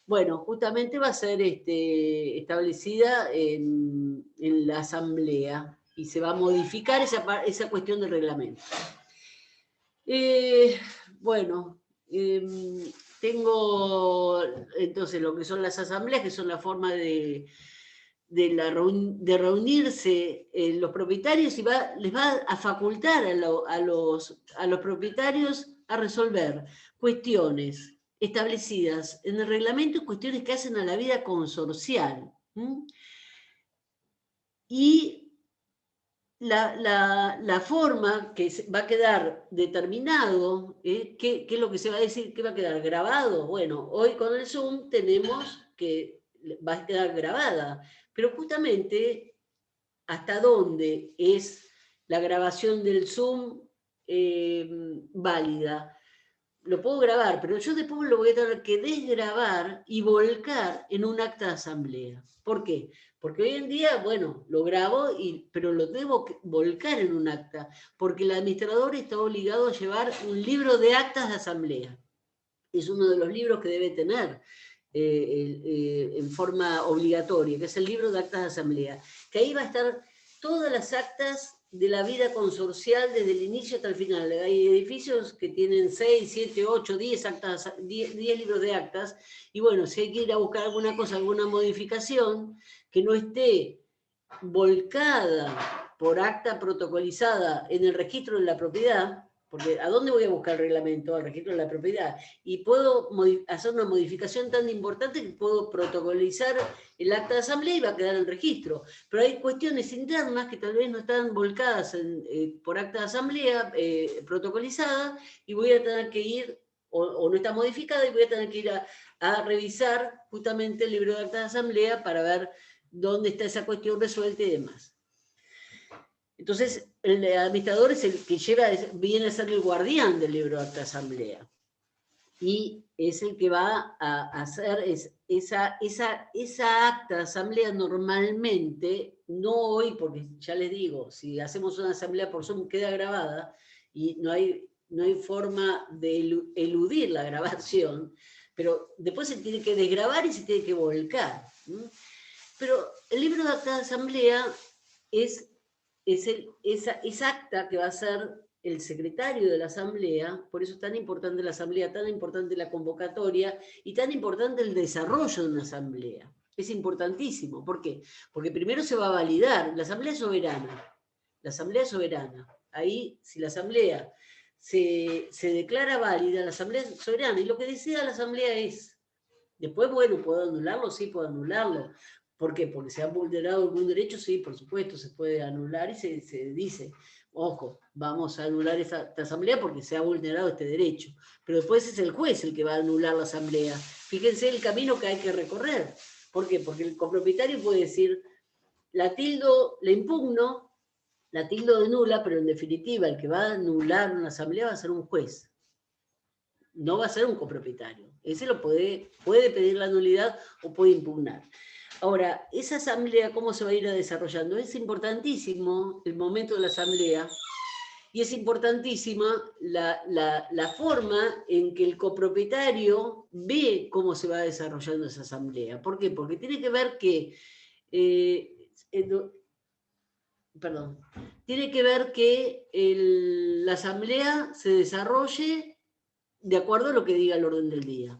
bueno, justamente va a ser establecida en la asamblea y se va a modificar esa cuestión del reglamento. Bueno, tengo entonces lo que son las asambleas, que son la forma de reunirse los propietarios y les va a facultar a los propietarios a resolver cuestiones establecidas en el reglamento y cuestiones que hacen a la vida consorcial. Y la forma que va a quedar determinado, ¿qué es lo que se va a decir? ¿Qué va a quedar grabado? Bueno, hoy con el Zoom tenemos que va a quedar grabada, pero justamente hasta dónde es la grabación del Zoom válida. Lo puedo grabar, pero yo después lo voy a tener que desgrabar y volcar en un acta de asamblea. ¿Por qué? Porque hoy en día, bueno, lo grabo, pero lo debo volcar en un acta, porque el administrador está obligado a llevar un libro de actas de asamblea. Es uno de los libros que debe tener en forma obligatoria, que es el libro de actas de asamblea, que ahí va a estar todas las actas de la vida consorcial desde el inicio hasta el final. Hay edificios que tienen 6, 7, 8, 10 actas, 10 libros de actas, y bueno, si hay que ir a buscar alguna cosa, alguna modificación que no esté volcada por acta protocolizada en el registro de la propiedad, porque ¿a dónde voy a buscar el reglamento? Al registro de la propiedad. Y puedo hacer una modificación tan importante que puedo protocolizar el acta de asamblea y va a quedar en registro. Pero hay cuestiones internas que tal vez no están volcadas por acta de asamblea protocolizada y voy a tener que ir, o no está modificada, y voy a tener que ir a revisar justamente el libro de acta de asamblea para ver dónde está esa cuestión resuelta y demás. Entonces, el administrador es el que viene a ser el guardián del libro de acta de asamblea. Y es el que va a hacer esa acta de asamblea normalmente, no hoy, porque ya les digo, si hacemos una asamblea por Zoom queda grabada y no hay forma de eludir la grabación, pero después se tiene que desgrabar y se tiene que volcar. Pero el libro de acta de asamblea es esa acta que va a ser el secretario de la asamblea, por eso es tan importante la asamblea, tan importante la convocatoria y tan importante el desarrollo de una asamblea. Es importantísimo. ¿Por qué? Porque primero se va a validar, la asamblea es soberana. La asamblea es soberana. Ahí, si la asamblea se declara válida, la asamblea es soberana. Y lo que decida la asamblea es, después, bueno, ¿puedo anularlo? Sí, puedo anularlo. ¿Por qué? Porque se ha vulnerado algún derecho, sí, por supuesto, se puede anular y se dice, ojo, vamos a anular esta asamblea porque se ha vulnerado este derecho. Pero después es el juez el que va a anular la asamblea. Fíjense el camino que hay que recorrer. ¿Por qué? Porque el copropietario puede decir, la impugno, la tildo de nula, pero en definitiva el que va a anular una asamblea va a ser un juez. No va a ser un copropietario. Ese lo puede pedir la nulidad o puede impugnar. Ahora, esa asamblea, ¿cómo se va a ir desarrollando? Es importantísimo el momento de la asamblea y es importantísima la forma en que el copropietario ve cómo se va desarrollando esa asamblea. ¿Por qué? Porque tiene que ver que... tiene que ver que la asamblea se desarrolle de acuerdo a lo que diga el orden del día.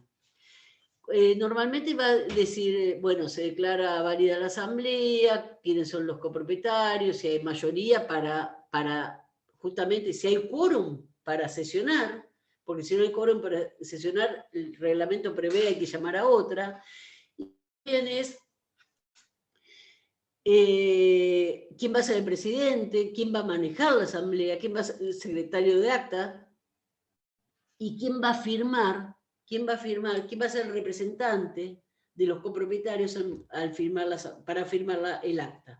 Normalmente va a decir, bueno, se declara válida la asamblea, quiénes son los copropietarios, si hay mayoría para justamente, si hay quórum para sesionar, porque si no hay quórum para sesionar, el reglamento prevé hay que llamar a otra. Y quién es, quién va a ser el presidente, quién va a manejar la asamblea, quién va a ser el secretario de acta, y quién va a firmar, quién va a ser el representante de los copropietarios para firmar el acta.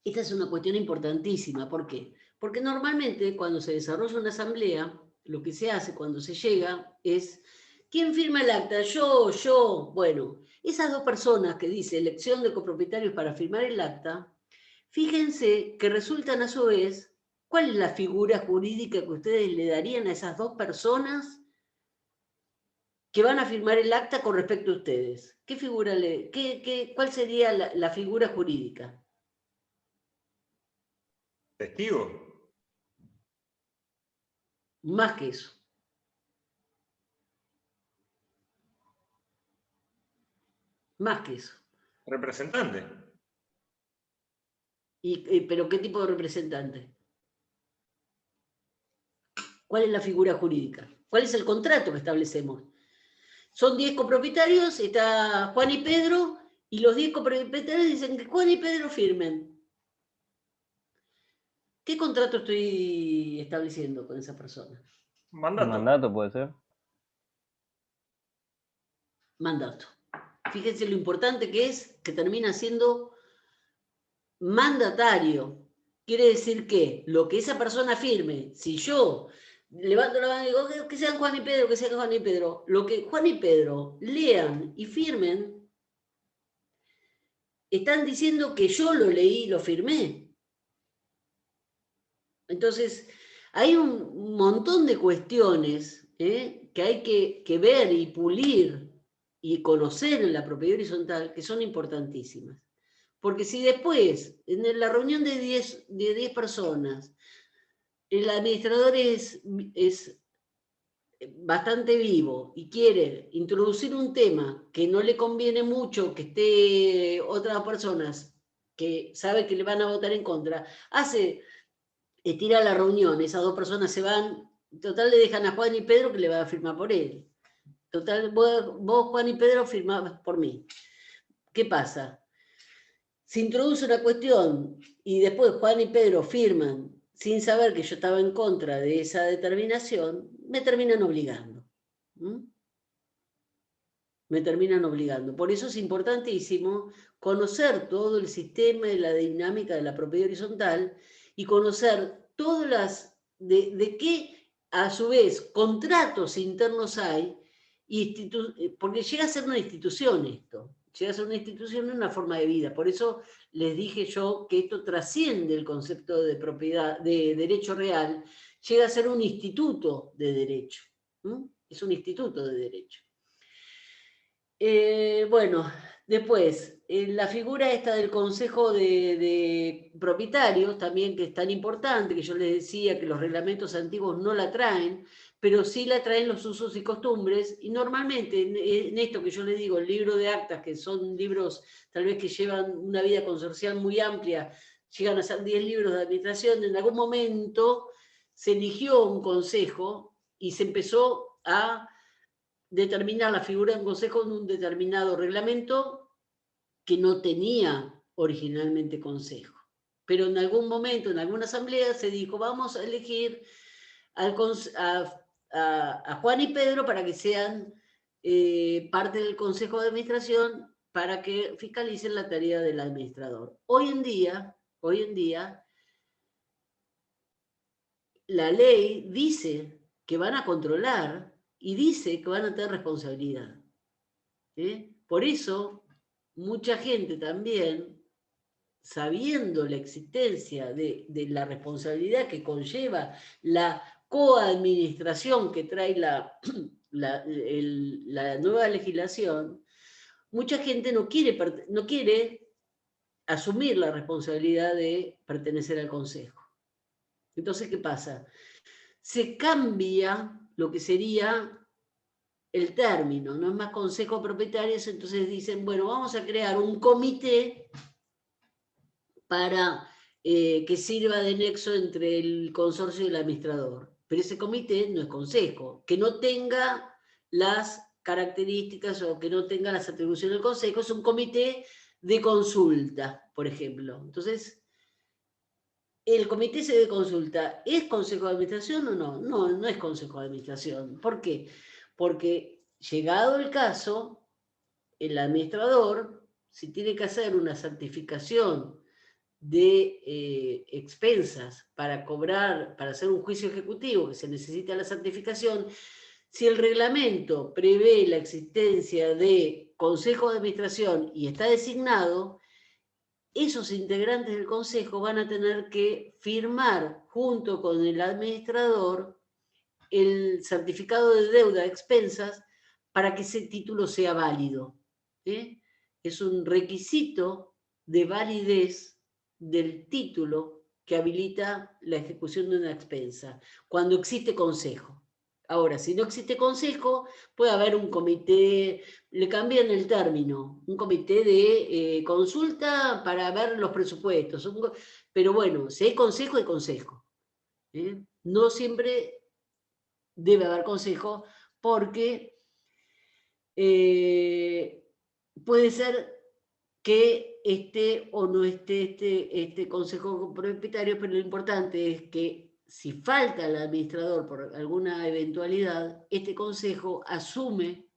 Esta es una cuestión importantísima. ¿Por qué? Porque normalmente cuando se desarrolla una asamblea, lo que se hace cuando se llega es, ¿quién firma el acta? Yo. Bueno, esas dos personas que dice elección de copropietarios para firmar el acta, fíjense que resultan a su vez, ¿cuál es la figura jurídica que ustedes le darían a esas dos personas que van a firmar el acta con respecto a ustedes? ¿Qué figura cuál sería la figura jurídica? ¿Testigo? Más que eso. Más que eso. ¿Representante? ¿Pero qué tipo de representante? ¿Cuál es la figura jurídica? ¿Cuál es el contrato que establecemos? Son 10 copropietarios, está Juan y Pedro, y los 10 copropietarios dicen que Juan y Pedro firmen. ¿Qué contrato estoy estableciendo con esa persona? Mandato. Mandato puede ser. Mandato. Fíjense lo importante que es que termina siendo mandatario. Quiere decir que lo que esa persona firme, si yo levanto la mano y digo que sean Juan y Pedro, que sean Juan y Pedro, lo que Juan y Pedro lean y firmen, están diciendo que yo lo leí y lo firmé. Entonces, hay un montón de cuestiones que hay que ver y pulir y conocer en la propiedad horizontal que son importantísimas. Porque si después, en la reunión de 10 personas, el administrador es bastante vivo y quiere introducir un tema que no le conviene mucho que esté otras personas que sabe que le van a votar en contra, estira la reunión, esas dos personas se van, total le dejan a Juan y Pedro que le va a firmar por él. Total, vos Juan y Pedro firmás por mí. ¿Qué pasa? Se introduce una cuestión y después Juan y Pedro firman sin saber que yo estaba en contra de esa determinación, me terminan obligando. Me terminan obligando. Por eso es importantísimo conocer todo el sistema y la dinámica de la propiedad horizontal y conocer todas las, de qué a su vez contratos internos hay, porque llega a ser una institución esto, llega a ser una institución y una forma de vida. Por eso les dije yo que esto trasciende el concepto de propiedad, de derecho real, llega a ser un instituto de derecho. Es un instituto de derecho. Bueno, después, la figura esta del consejo de propietarios, también que es tan importante, que yo les decía que los reglamentos antiguos no la traen, pero sí la traen los usos y costumbres, y normalmente en esto que yo les digo, el libro de actas, que son libros tal vez que llevan una vida consorcial muy amplia, llegan a ser 10 libros de administración, en algún momento se eligió un consejo y se empezó a determinar la figura de un consejo en un determinado reglamento que no tenía originalmente consejo. Pero en algún momento, en alguna asamblea, se dijo, vamos a elegir a Juan y Pedro para que sean parte del consejo de administración para que fiscalicen la tarea del administrador. Hoy en día, la ley dice que van a controlar y dice que van a tener responsabilidad. Por eso, mucha gente también, sabiendo la existencia de la responsabilidad que conlleva la coadministración que trae la nueva legislación, mucha gente no quiere asumir la responsabilidad de pertenecer al consejo. Entonces, ¿qué pasa? Se cambia lo que sería el término, no es más consejo de propietarios, entonces dicen, bueno, vamos a crear un comité para que sirva de nexo entre el consorcio y el administrador. Pero ese comité no es consejo, que no tenga las características o que no tenga las atribuciones del consejo, es un comité de consulta, por ejemplo. Entonces, el comité de consulta, ¿es consejo de administración o no? No, no es consejo de administración. ¿Por qué? Porque llegado el caso, el administrador, si tiene que hacer una certificación de expensas para cobrar, para hacer un juicio ejecutivo que se necesita la certificación, si el reglamento prevé la existencia de consejo de administración y está designado, esos integrantes del consejo van a tener que firmar junto con el administrador el certificado de deuda a expensas para que ese título sea válido. Es un requisito de validez del título que habilita la ejecución de una expensa, cuando existe consejo. Ahora, si no existe consejo, puede haber un comité, le cambian el término, un comité de consulta para ver los presupuestos. Pero bueno, si hay consejo, hay consejo. No siempre debe haber consejo porque puede ser que esté o no esté este consejo propietario, pero lo importante es que si falta el administrador por alguna eventualidad, este consejo asume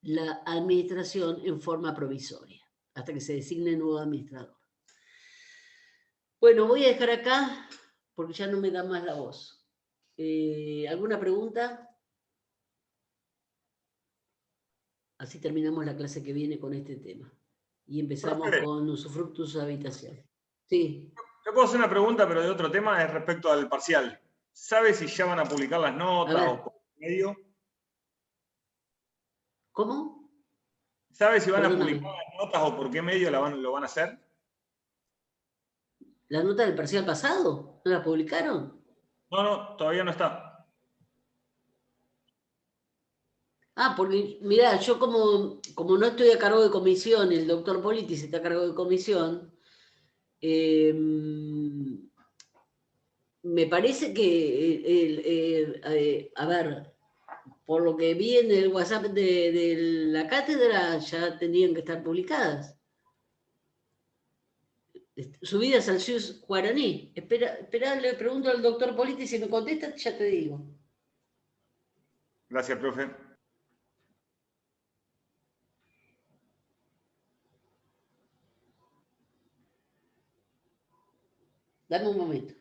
la administración en forma provisoria, hasta que se designe nuevo administrador. Bueno, voy a dejar acá, porque ya no me da más la voz. ¿Alguna pregunta? Así terminamos la clase que viene con este tema. Y empezamos con usufructus habitación. Sí. Yo puedo hacer una pregunta, pero de otro tema, es respecto al parcial. ¿Sabe si ya van a publicar las notas o por qué medio? ¿Cómo? ¿Sabe si van a publicar las notas o por qué medio lo van a hacer? ¿La nota del parcial pasado? ¿No la publicaron? No, todavía no está. Porque, mirá, yo como no estoy a cargo de comisión, el doctor Politis está a cargo de comisión, me parece que, a ver, por lo que vi en el WhatsApp de la cátedra, ya tenían que estar publicadas. Subidas al SUS guaraní. Espera, le pregunto al doctor Politis, si me contesta, ya te digo. Gracias, profe. Dame un momento.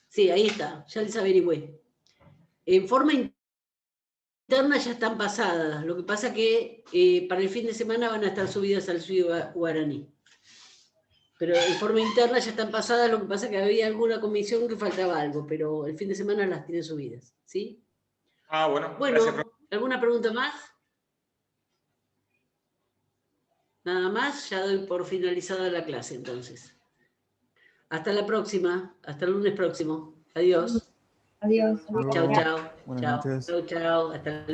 Sí, ahí está, ya les averigüé. En forma interna ya están pasadas, lo que pasa que para el fin de semana van a estar subidas al SUS guaraní. Pero en forma interna ya están pasadas, lo que pasa que había alguna comisión que faltaba algo, pero el fin de semana las tienen subidas, ¿sí? Bueno, gracias. ¿Alguna pregunta más? Nada más, ya doy por finalizada la clase entonces. Hasta la próxima, hasta el lunes próximo. Adiós. Adiós. Chao, chao. Buenas noches. Chao, chao. Hasta luego.